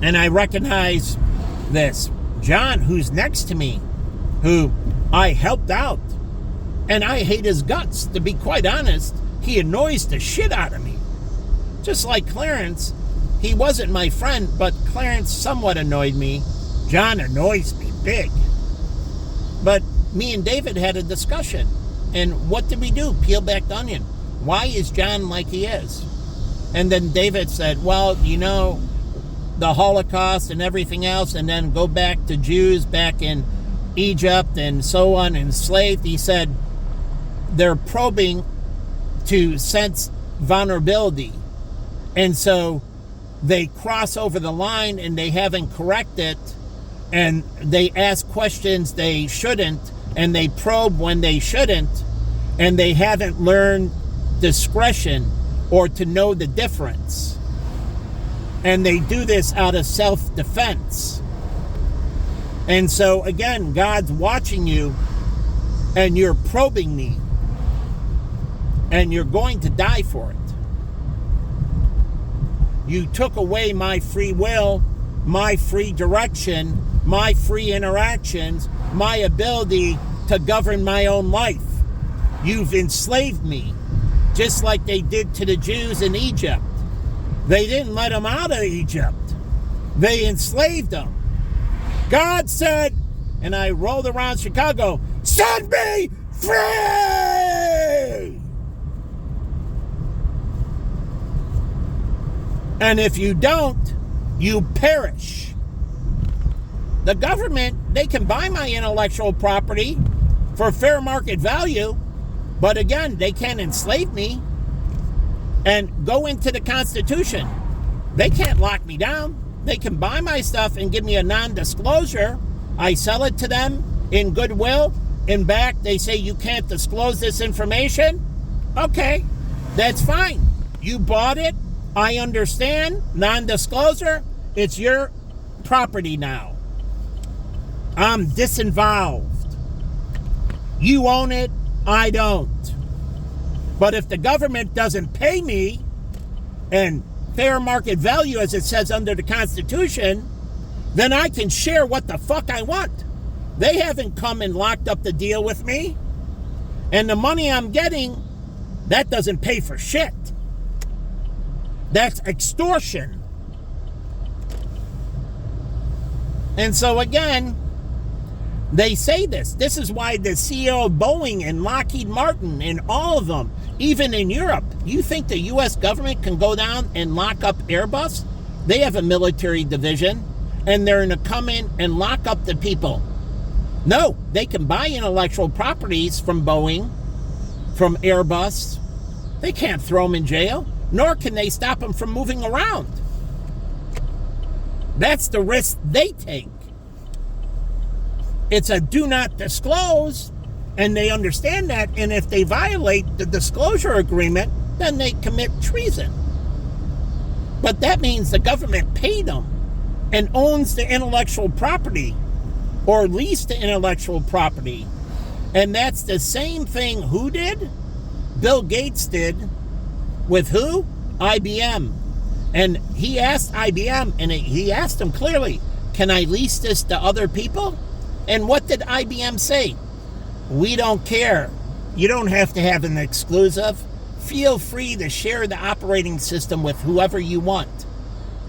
And I recognize this John, who's next to me, who I helped out. And I hate his guts. To be quite honest, he annoys the shit out of me. Just like Clarence, he wasn't my friend, but Clarence somewhat annoyed me. John annoys me big. But me and David had a discussion. And what did we do? Peel back the onion. Why is John like he is? And then David said, well, you know, the Holocaust and everything else, and then go back to Jews back in Egypt and so on, enslaved. He said they're probing to sense vulnerability. And so they cross over the line and they haven't corrected, and they ask questions they shouldn't, and they probe when they shouldn't, and they haven't learned discretion or to know the difference. And they do this out of self-defense. And so again, God's watching you and you're probing me and you're going to die for it. You took away my free will, my free direction, my free interactions, my ability to govern my own life. You've enslaved me, just like they did to the Jews in Egypt. They didn't let them out of Egypt. They enslaved them. God said, and I rolled around Chicago, set me free! And if you don't, you perish. The government, they can buy my intellectual property for fair market value, but again, they can't enslave me and go into the Constitution. They can't lock me down. They can buy my stuff and give me a non-disclosure. I sell it to them in goodwill. In back, they say you can't disclose this information. Okay, that's fine. You bought it. I understand. Non-disclosure. It's your property now. I'm disinvolved. You own it. I don't. But if the government doesn't pay me and fair market value, as it says under the Constitution, then I can share what the fuck I want. They haven't come and locked up the deal with me. And the money I'm getting, that doesn't pay for shit. That's extortion. And so again, they say this. This is why the CEO of Boeing and Lockheed Martin and all of them, even in Europe, you think the U.S. government can go down and lock up Airbus? They have a military division, and they're going to come in and lock up the people. No, they can buy intellectual properties from Boeing, from Airbus. They can't throw them in jail, nor can they stop them from moving around. That's the risk they take. It's a do not disclose, and they understand that, and if they violate the disclosure agreement, then they commit treason. But that means the government paid them and owns the intellectual property, or leased the intellectual property. And that's the same thing who did? Bill Gates did. With who? IBM. And he asked IBM, and he asked them clearly, can I lease this to other people? And what did IBM say? We don't care. You don't have to have an exclusive. Feel free to share the operating system with whoever you want.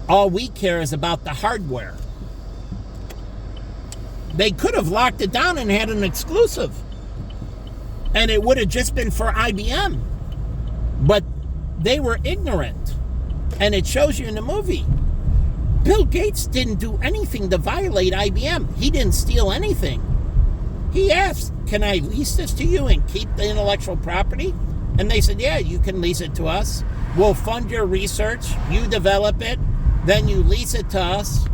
All we care is about the hardware. They could have locked it down and had an exclusive. And it would have just been for IBM. But they were ignorant. And it shows you in the movie. Bill Gates didn't do anything to violate IBM. He didn't steal anything. He asked, can I lease this to you and keep the intellectual property? And they said, yeah, you can lease it to us. We'll fund your research. You develop it. Then you lease it to us.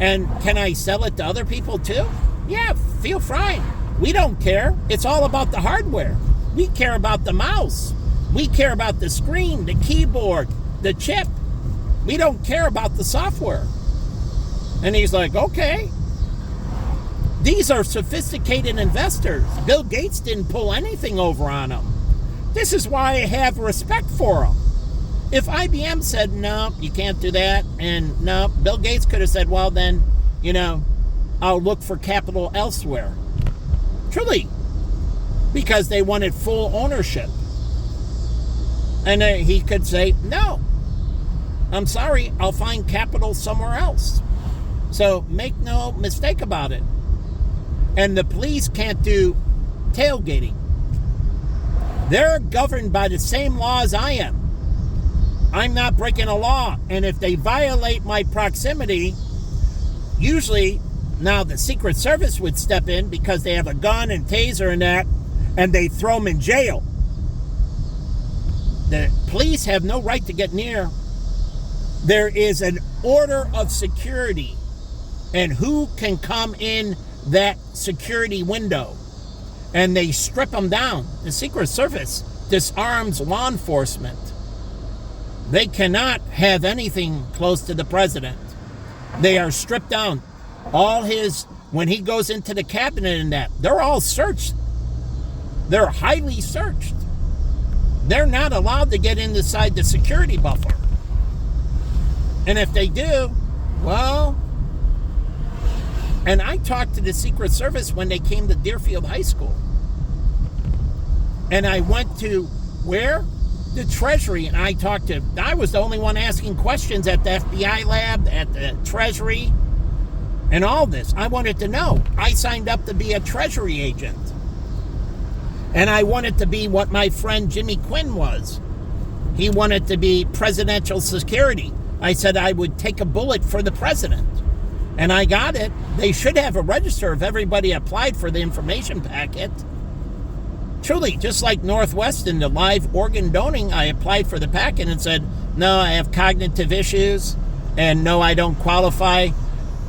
And can I sell it to other people too? Yeah, feel free. We don't care. It's all about the hardware. We care about the mouse. We care about the screen, the keyboard, the chip. We don't care about the software. And he's like, okay. These are sophisticated investors. Bill Gates didn't pull anything over on them. This is why I have respect for them. If IBM said, no, you can't do that, and no, Bill Gates could have said, well, then, I'll look for capital elsewhere. Truly. Because they wanted full ownership. And he could say, no, I'm sorry, I'll find capital somewhere else. So make no mistake about it. And the police can't do tailgating. They're governed by the same law as I am. I'm not breaking a law. And if they violate my proximity, usually now the Secret Service would step in because they have a gun and taser and that, and they throw them in jail. The police have no right to get near. There is an order of security, and who can come in that security window? And they strip them down. The Secret Service disarms law enforcement. They cannot have anything close to the president. They are stripped down. All his, when he goes into the cabinet and that, they're all searched. They're highly searched. They're not allowed to get inside the security buffer. And if they do, well, and I talked to the Secret Service when they came to Deerfield High School. And I went to where? The Treasury, and I was the only one asking questions at the FBI lab, at the Treasury. and all this. I wanted to know. I signed up to be a treasury agent. And I wanted to be what my friend Jimmy Quinn was. He wanted to be presidential security. I said I would take a bullet for the president. And I got it. They should have a register if everybody applied for the information packet. Truly, just like Northwest in the live organ donating, I applied for the packet and said, no, I have cognitive issues, and no, I don't qualify.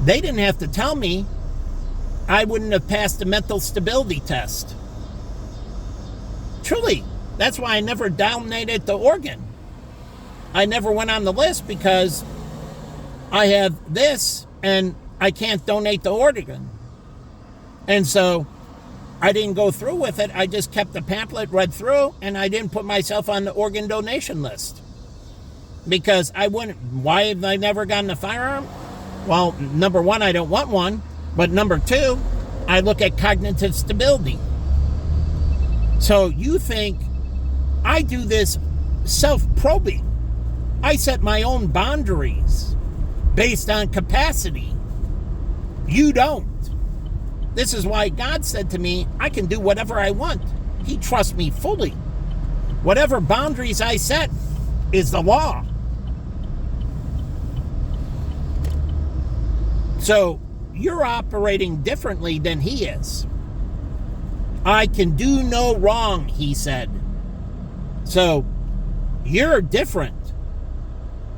They didn't have to tell me. I wouldn't have passed the mental stability test. Truly, that's why I never donated the organ. I never went on the list because I have this and I can't donate the organ. And so I didn't go through with it. I just kept the pamphlet, read through, and I didn't put myself on the organ donation list. Because I wouldn't. Why have I never gotten a firearm? Well, number one, I don't want one. But number two, I look at cognitive stability. So you think I do this self-probing. I set my own boundaries based on capacity. You don't. This is why God said to me, I can do whatever I want. He trusts me fully. Whatever boundaries I set is the law. So you're operating differently than he is. I can do no wrong, he said. So you're different.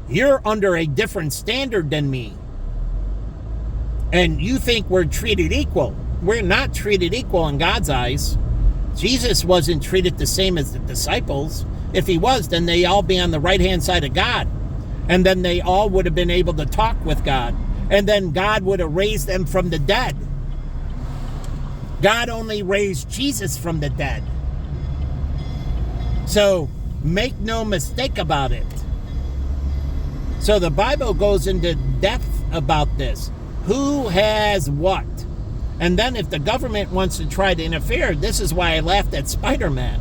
You're under a different standard than me. And you think we're treated equal. We're not treated equal in God's eyes. Jesus wasn't treated the same as the disciples. If he was, then they all be on the right-hand side of God. And then they all would have been able to talk with God. And then God would have raised them from the dead. God only raised Jesus from the dead. So make no mistake about it. So the Bible goes into depth about this. Who has what? And then if the government wants to try to interfere, this is why I laughed at Spider-Man.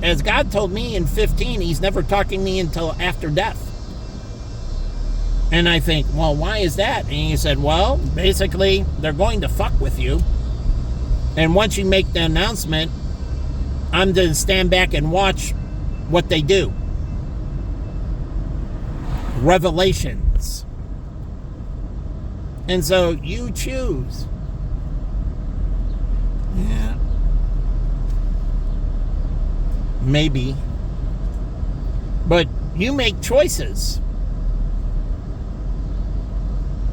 As God told me in 15, he's never talking to me until after death. And I think, well, why is that? And he said, well, basically, they're going to fuck with you. And once you make the announcement, I'm to stand back and watch what they do. Revelations. And so you choose. Yeah. Maybe. But you make choices.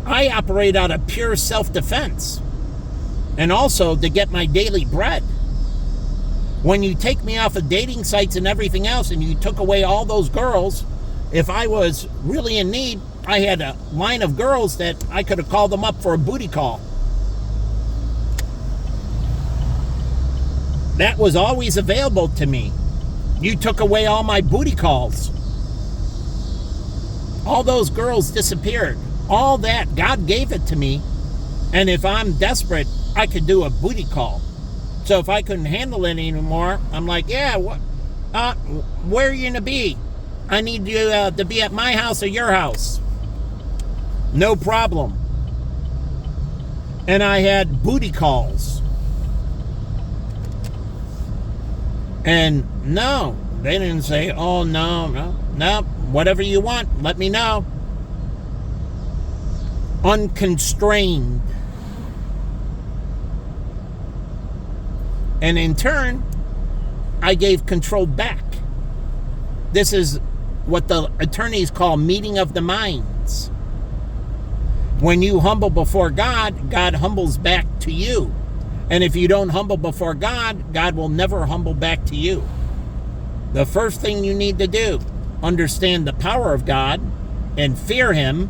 I operate out of pure self-defense. And also to get my daily bread. When you take me off of dating sites and everything else and you took away all those girls, if I was really in need, I had a line of girls that I could have called them up for a booty call. That was always available to me. You took away all my booty calls. All those girls disappeared. All that, God gave it to me. And if I'm desperate, I could do a booty call. So if I couldn't handle it anymore, I'm like, yeah, where are you going to be? I need you to be at my house or your house. No problem. And I had booty calls. And no, they didn't say, oh, no, whatever you want, let me know. Unconstrained. And in turn, I gave control back. This is what the attorneys call meeting of the minds. When you humble before God, God humbles back to you. And if you don't humble before God, God will never humble back to you. The first thing you need to do, understand the power of God and fear him,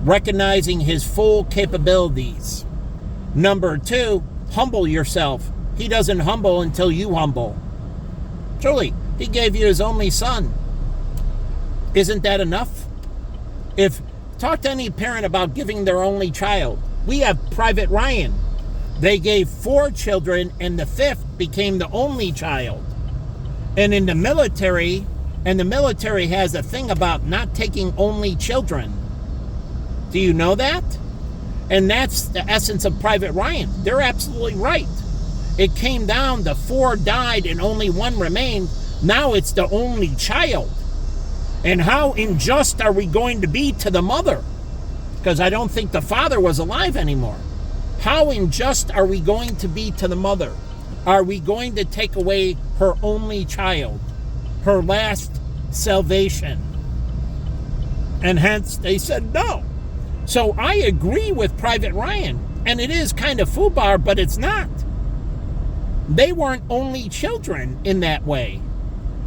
recognizing his full capabilities. Number two, humble yourself. He doesn't humble until you humble. Truly, he gave you his only son. Isn't that enough? Talk to any parent about giving their only child. We have Private Ryan. They gave 4 children and the 5th became the only child. And in the military, has a thing about not taking only children. Do you know that? And that's the essence of Private Ryan. They're absolutely right. It came down, the 4 died and only 1 remained. Now it's the only child. And how unjust are we going to be to the mother? Because I don't think the father was alive anymore. How unjust are we going to be to the mother? Are we going to take away her only child, her last salvation? And hence they said no. So I agree with Private Ryan, and it is kind of FUBAR, but it's not. They weren't only children in that way.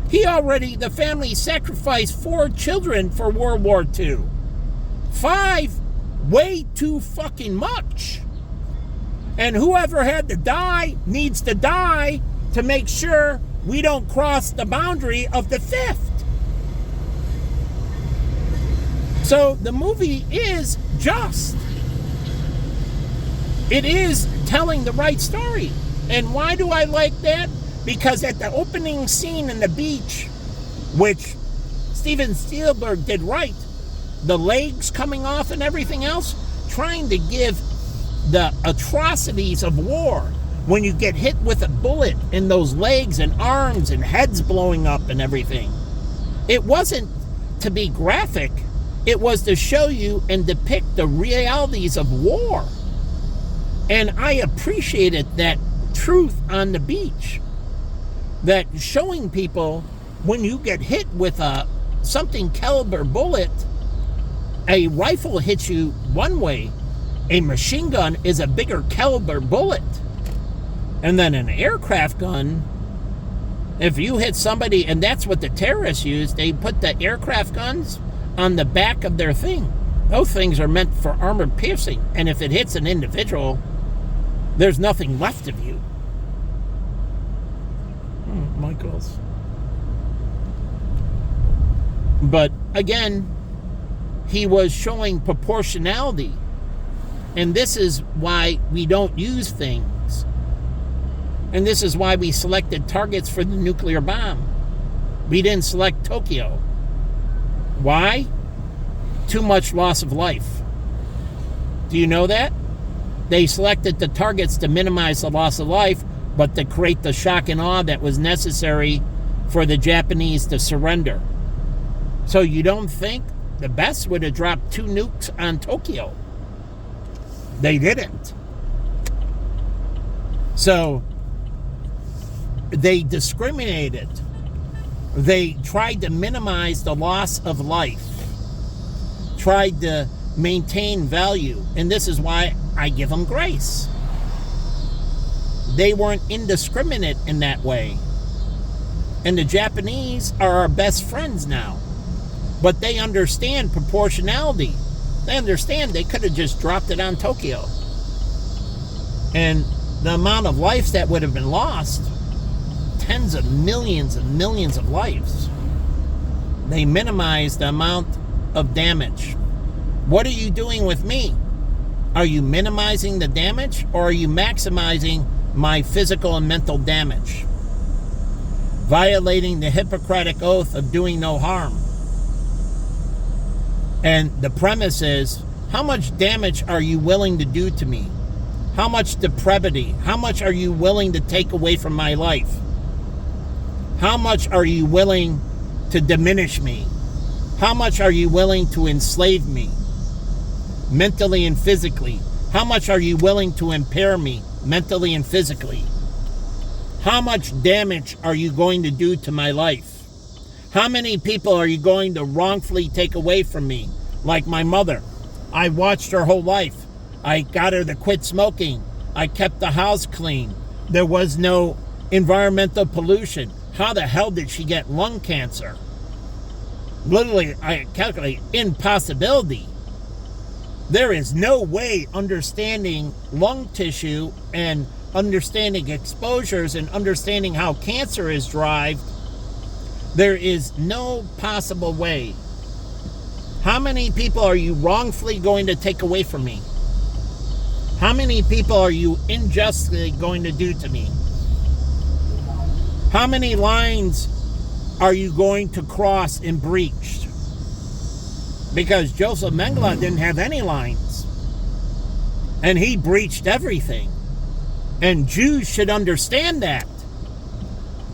The family sacrificed 4 children for World War II. 5, way too fucking much. And whoever had to die needs to die to make sure we don't cross the boundary of the 5th. So the movie is just. It is telling the right story. And why do I like that? Because at the opening scene in the beach, which Steven Spielberg did right, the legs coming off and everything else, trying to give the atrocities of war when you get hit with a bullet in those legs and arms and heads blowing up and everything. It wasn't to be graphic. It was to show you and depict the realities of war. And I appreciated that truth on the beach. That showing people when you get hit with a something caliber bullet, a rifle hits you one way, a machine gun is a bigger caliber bullet. And then an aircraft gun, if you hit somebody, and that's what the terrorists use, they put the aircraft guns on the back of their thing. Those things are meant for armor piercing. And if it hits an individual, there's nothing left of you. Michaels. But again, he was showing proportionality. And this is why we don't use things. And this is why we selected targets for the nuclear bomb. We didn't select Tokyo. Why? Too much loss of life. Do you know that? They selected the targets to minimize the loss of life, but to create the shock and awe that was necessary for the Japanese to surrender. So you don't think the best would have dropped 2 nukes on Tokyo? They didn't. So they discriminated. They tried to minimize the loss of life, tried to maintain value, and this is why I give them grace. They weren't indiscriminate in that way. And the Japanese are our best friends now. But they understand proportionality. They understand they could have just dropped it on Tokyo. And the amount of lives that would have been lost, tens of millions and millions of lives. They minimize the amount of damage. What are you doing with me? Are you minimizing the damage, or are you maximizing my physical and mental damage? Violating the Hippocratic oath of doing no harm. And the premise is, how much damage are you willing to do to me? How much depravity? How much are you willing to take away from my life? How much are you willing to diminish me? How much are you willing to enslave me? Mentally and physically. How much are you willing to impair me mentally and physically? How much damage are you going to do to my life? How many people are you going to wrongfully take away from me? Like my mother. I watched her whole life. I got her to quit smoking. I kept the house clean. There was no environmental pollution. How the hell did she get lung cancer? Literally, I calculate impossibility. There is no way understanding lung tissue and understanding exposures and understanding how cancer is derived. There is no possible way. How many people are you wrongfully going to take away from me? How many people are you unjustly going to do to me? How many lines are you going to cross and breach? Because Joseph Mengele didn't have any lines. And he breached everything. And Jews should understand that.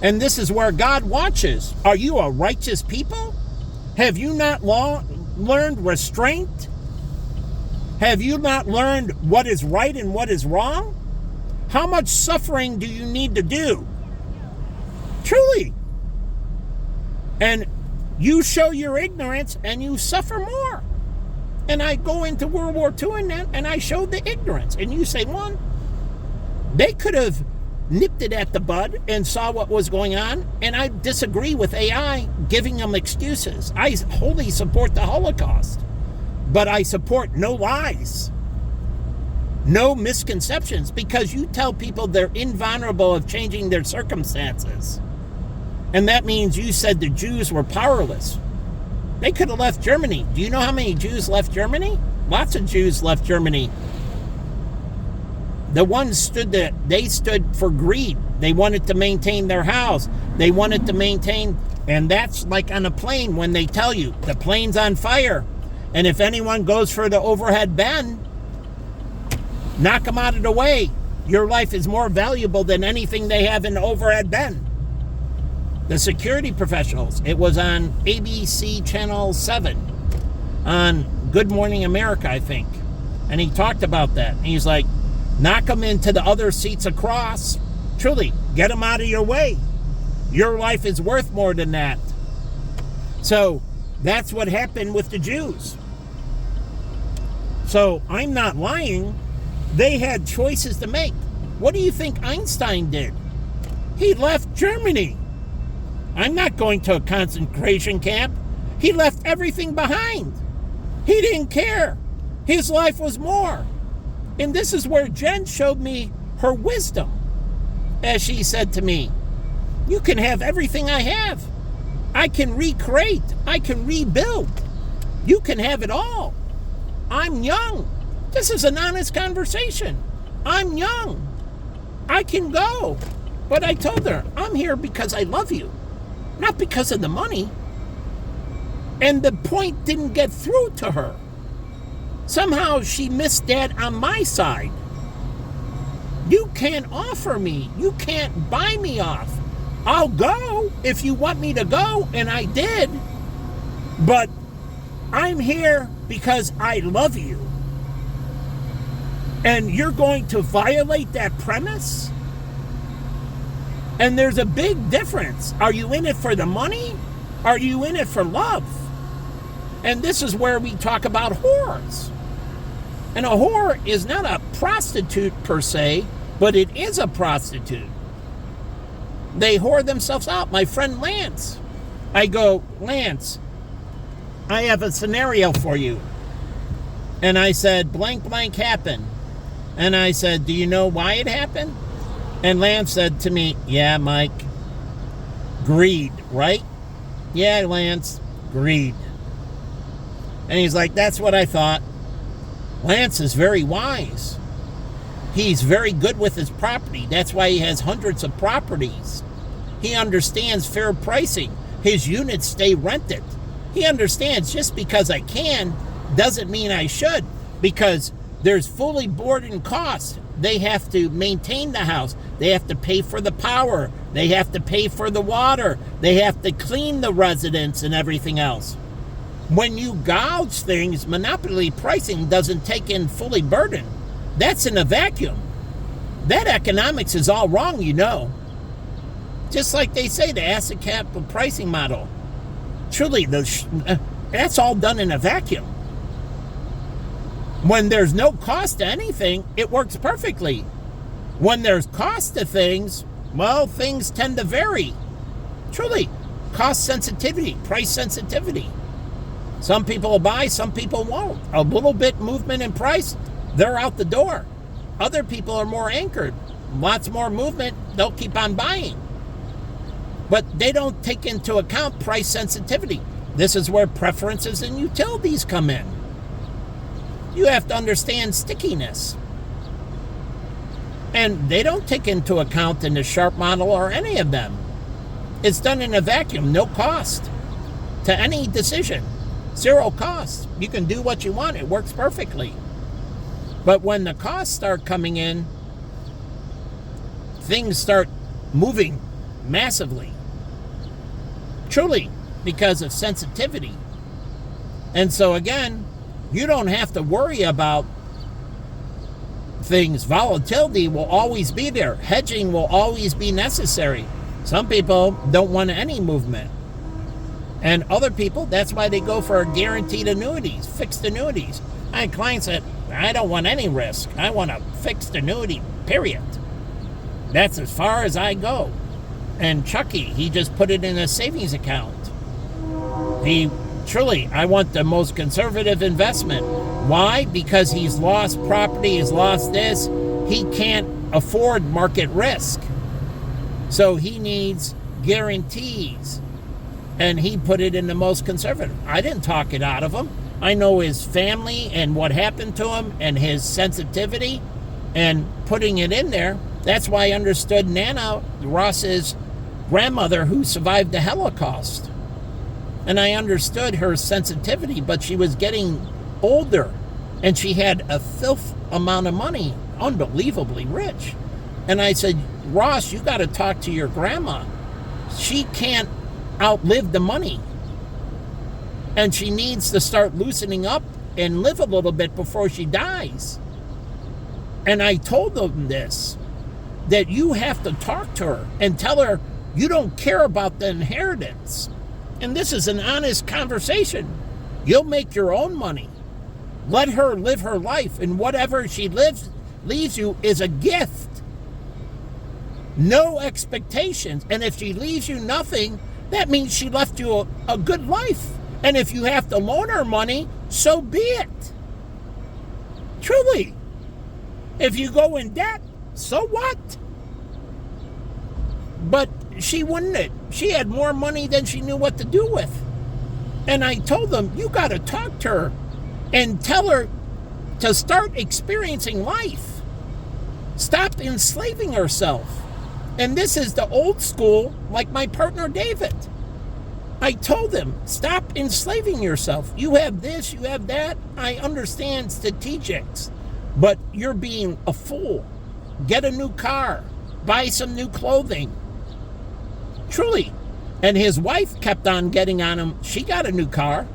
And this is where God watches. Are you a righteous people? Have you not learned restraint? Have you not learned what is right and what is wrong? How much suffering do you need to do? Truly. And you show your ignorance and you suffer more. And I go into World War II and I showed the ignorance. And you say, one, they could have nipped it at the bud and saw what was going on. And I disagree with AI giving them excuses. I wholly support the Holocaust. But I support no lies, no misconceptions, because you tell people they're invulnerable of changing their circumstances. And that means you said the Jews were powerless. They could have left Germany. Do you know how many Jews left Germany? Lots of Jews left Germany. The ones stood for greed. They wanted to maintain their house. They wanted to maintain, and that's like on a plane when they tell you the plane's on fire. And if anyone goes for the overhead bin, knock them out of the way. Your life is more valuable than anything they have in the overhead bin. The security professionals, it was on ABC Channel 7, on Good Morning America, I think. And he talked about that. And he's like, knock them into the other seats across. Truly, get them out of your way. Your life is worth more than that. So that's what happened with the Jews. So I'm not lying. They had choices to make. What do you think Einstein did? He left Germany. I'm not going to a concentration camp. He left everything behind. He didn't care. His life was more. And this is where Jen showed me her wisdom. As she said to me, you can have everything I have. I can recreate. I can rebuild. You can have it all. I'm young. This is an honest conversation. I'm young. I can go. But I told her, I'm here because I love you, not because of the money. And the point didn't get through to her. Somehow she missed that on my side. You can't offer me. You can't buy me off. I'll go if you want me to go, and I did. But I'm here because I love you. And you're going to violate that premise? And there's a big difference. Are you in it for the money? Are you in it for love? And this is where we talk about whores. And a whore is not a prostitute per se, but it is a prostitute. They whore themselves out. My friend Lance, I go, Lance, I have a scenario for you. And I said, blank, blank happened. And I said, do you know why it happened? And Lance said to me, yeah, Mike, greed, right? Yeah, Lance, greed. And he's like, that's what I thought. Lance is very wise. He's very good with his property. That's why he has hundreds of properties. He understands fair pricing. His units stay rented. He understands just because I can doesn't mean I should, because there's fully board-in costs. They have to maintain the house. They have to pay for the power. They have to pay for the water. They have to clean the residence and everything else. When you gouge things, monopoly pricing doesn't take in fully burden. That's in a vacuum. That economics is all wrong, you know. Just like they say, the asset cap pricing model. Truly, that's all done in a vacuum. When there's no cost to anything, it works perfectly. When there's cost to things, well, things tend to vary. Truly, cost sensitivity, price sensitivity. Some people will buy, some people won't. A little bit movement in price, they're out the door. Other people are more anchored. Lots more movement, they'll keep on buying. But they don't take into account price sensitivity. This is where preferences and utilities come in. You have to understand stickiness. And they don't take into account in the Sharp model or any of them. It's done in a vacuum, no cost to any decision. Zero cost. You can do what you want. It works perfectly. But when the costs start coming in, things start moving massively. Truly, because of sensitivity. And so again, you don't have to worry about things. Volatility will always be there. Hedging will always be necessary. Some people don't want any movement. And other people, that's why they go for guaranteed annuities, fixed annuities. I had clients that, I don't want any risk. I want a fixed annuity, period. That's as far as I go. And Chucky, he just put it in a savings account. I want the most conservative investment. Why? Because he's lost property, he's lost this. He can't afford market risk. So he needs guarantees. And he put it in the most conservative. I didn't talk it out of him. I know his family and what happened to him and his sensitivity and putting it in there. That's why I understood Nana, Ross's grandmother who survived the Holocaust. And I understood her sensitivity, but she was getting older and she had a filth amount of money, unbelievably rich. And I said, Ross, you got to talk to your grandma. She can't outlive the money. And she needs to start loosening up and live a little bit before she dies. And I told them this, that you have to talk to her and tell her you don't care about the inheritance. And this is an honest conversation. You'll make your own money. Let her live her life, and whatever she leaves you is a gift. No expectations. And if she leaves you nothing, that means she left you a good life. And if you have to loan her money, so be it. Truly. If you go in debt, so what? But she wouldn't. She had more money than she knew what to do with. And I told them, you got to talk to her and tell her to start experiencing life. Stop enslaving herself. And this is the old school, like my partner David. I told him, stop enslaving yourself. You have this, you have that. I understand strategics, but you're being a fool. Get a new car. Buy some new clothing. Truly. And his wife kept on getting on him. She got a new car,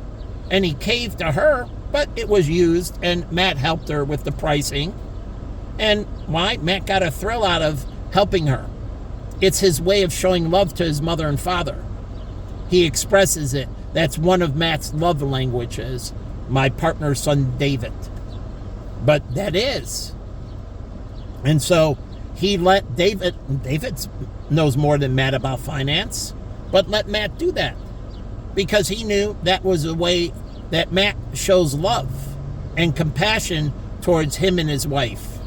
and he caved to her, but it was used, and Matt helped her with the pricing. And why? Matt got a thrill out of helping her. It's his way of showing love to his mother and father. He expresses it. That's one of Matt's love languages, my partner's son, David. But that is. And so he let David knows more than Matt about finance, but let Matt do that. Because he knew that was a way that Matt shows love and compassion towards him and his wife.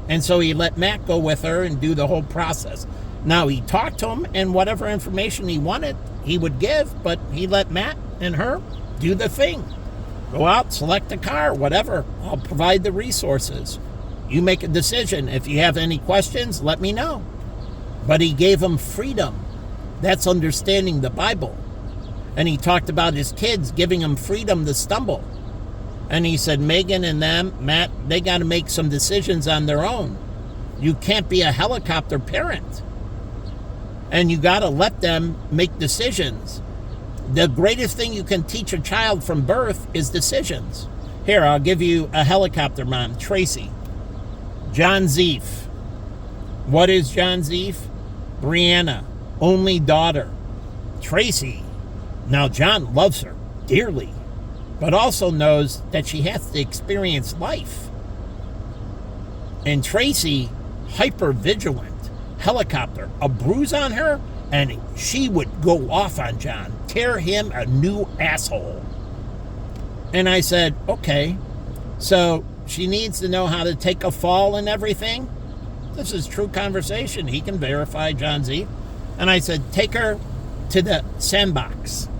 And so he let Matt go with her and do the whole process. Now, he talked to him, and whatever information he wanted, he would give, but he let Matt and her do the thing. Go out, select a car, whatever. I'll provide the resources. You make a decision. If you have any questions, let me know. But he gave them freedom. That's understanding the Bible. And he talked about his kids, giving them freedom to stumble. And he said, Megan and them, Matt, they got to make some decisions on their own. You can't be a helicopter parent. And you got to let them make decisions. The greatest thing you can teach a child from birth is decisions. Here, I'll give you a helicopter mom, Tracy. John Zeef. What is John Zeef? Brianna, only daughter. Tracy. Now, John loves her dearly, but also knows that she has to experience life. And Tracy, hyper vigilant. Helicopter, a bruise on her, and she would go off on John, tear him a new asshole. And I said, okay, so she needs to know how to take a fall and everything. This is true conversation. He can verify, John Z. And I said, take her to the sandbox.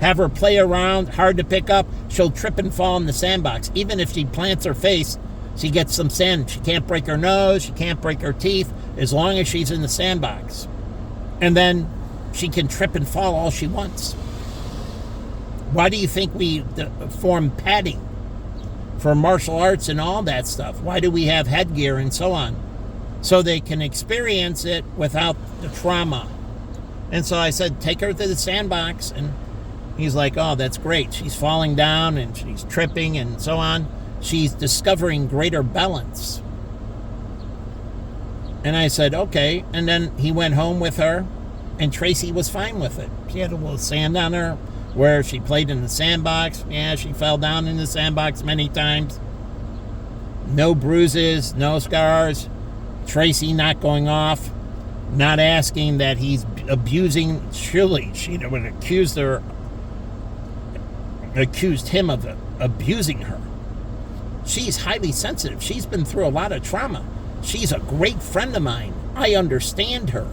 Have her play around, hard to pick up. She'll trip and fall in the sandbox. Even if she plants her face, she gets some sand. She can't break her nose. She can't break her teeth as long as she's in the sandbox. And then she can trip and fall all she wants. Why do you think we form padding for martial arts and all that stuff. Why do we have headgear and so on? So they can experience it without the trauma. And so I said, take her to the sandbox. And he's like, oh, that's great. She's falling down and she's tripping and so on. She's discovering greater balance. And I said, okay. And then he went home with her, and Tracy was fine with it. She had a little sand on her where she played in the sandbox. Yeah, she fell down in the sandbox many times. No bruises, no scars. Tracy not going off, not asking that he's abusing. Surely she would accuse him of abusing her. She's highly sensitive. She's been through a lot of trauma. She's a great friend of mine. I understand her.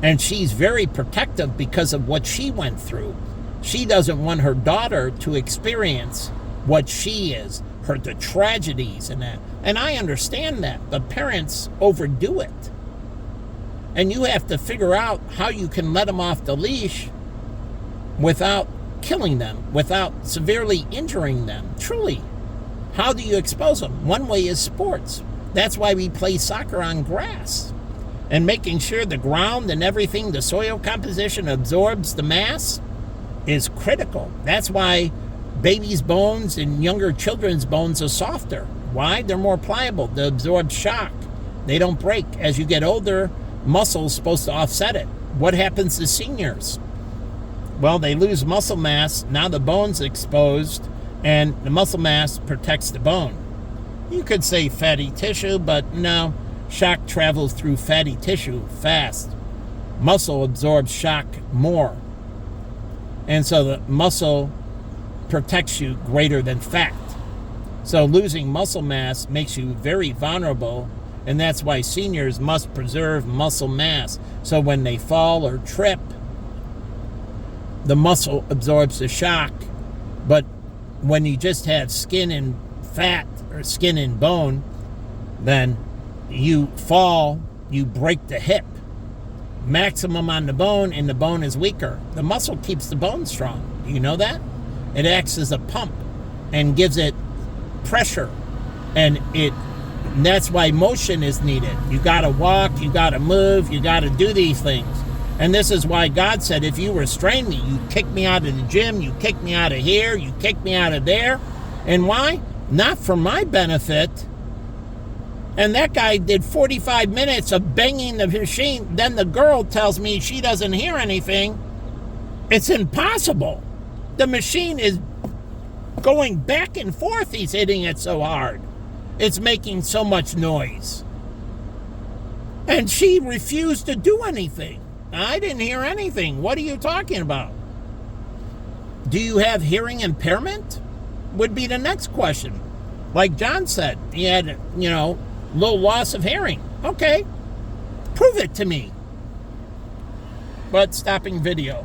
And she's very protective because of what she went through. She doesn't want her daughter to experience what she is, the tragedies and that. And I understand that, but parents overdo it. And you have to figure out how you can let them off the leash without killing them, without severely injuring them. Truly, how do you expose them? One way is sports. That's why we play soccer on grass. And making sure the ground and everything, the soil composition absorbs the mass is critical. That's why babies' bones and younger children's bones are softer. Why? They're more pliable. They absorb shock. They don't break. As you get older, muscle's supposed to offset it. What happens to seniors? Well, they lose muscle mass. Now the bone's exposed, and the muscle mass protects the bone. You could say fatty tissue, but no. Shock travels through fatty tissue fast. Muscle absorbs shock more. And so the muscle protects you greater than fat. So losing muscle mass makes you very vulnerable, and that's why seniors must preserve muscle mass. So when they fall or trip, the muscle absorbs the shock. But when you just have skin and fat or skin and bone, then you fall, you break the hip. Maximum on the bone, and the bone is weaker. The muscle keeps the bone strong. Do you know that? It acts as a pump and gives it pressure. And that's why motion is needed. You got to walk, you got to move, you got to do these things. And this is why God said, if you restrain me, you kick me out of the gym, you kick me out of here, you kick me out of there. And why? Not for my benefit. And that guy did 45 minutes of banging the machine. Then the girl tells me she doesn't hear anything. It's impossible. The machine is going back and forth. He's hitting it so hard. It's making so much noise. And she refused to do anything. I didn't hear anything. What are you talking about? Do you have hearing impairment? Would be the next question. Like John said, he had, little loss of hearing. Okay, prove it to me. But stopping video.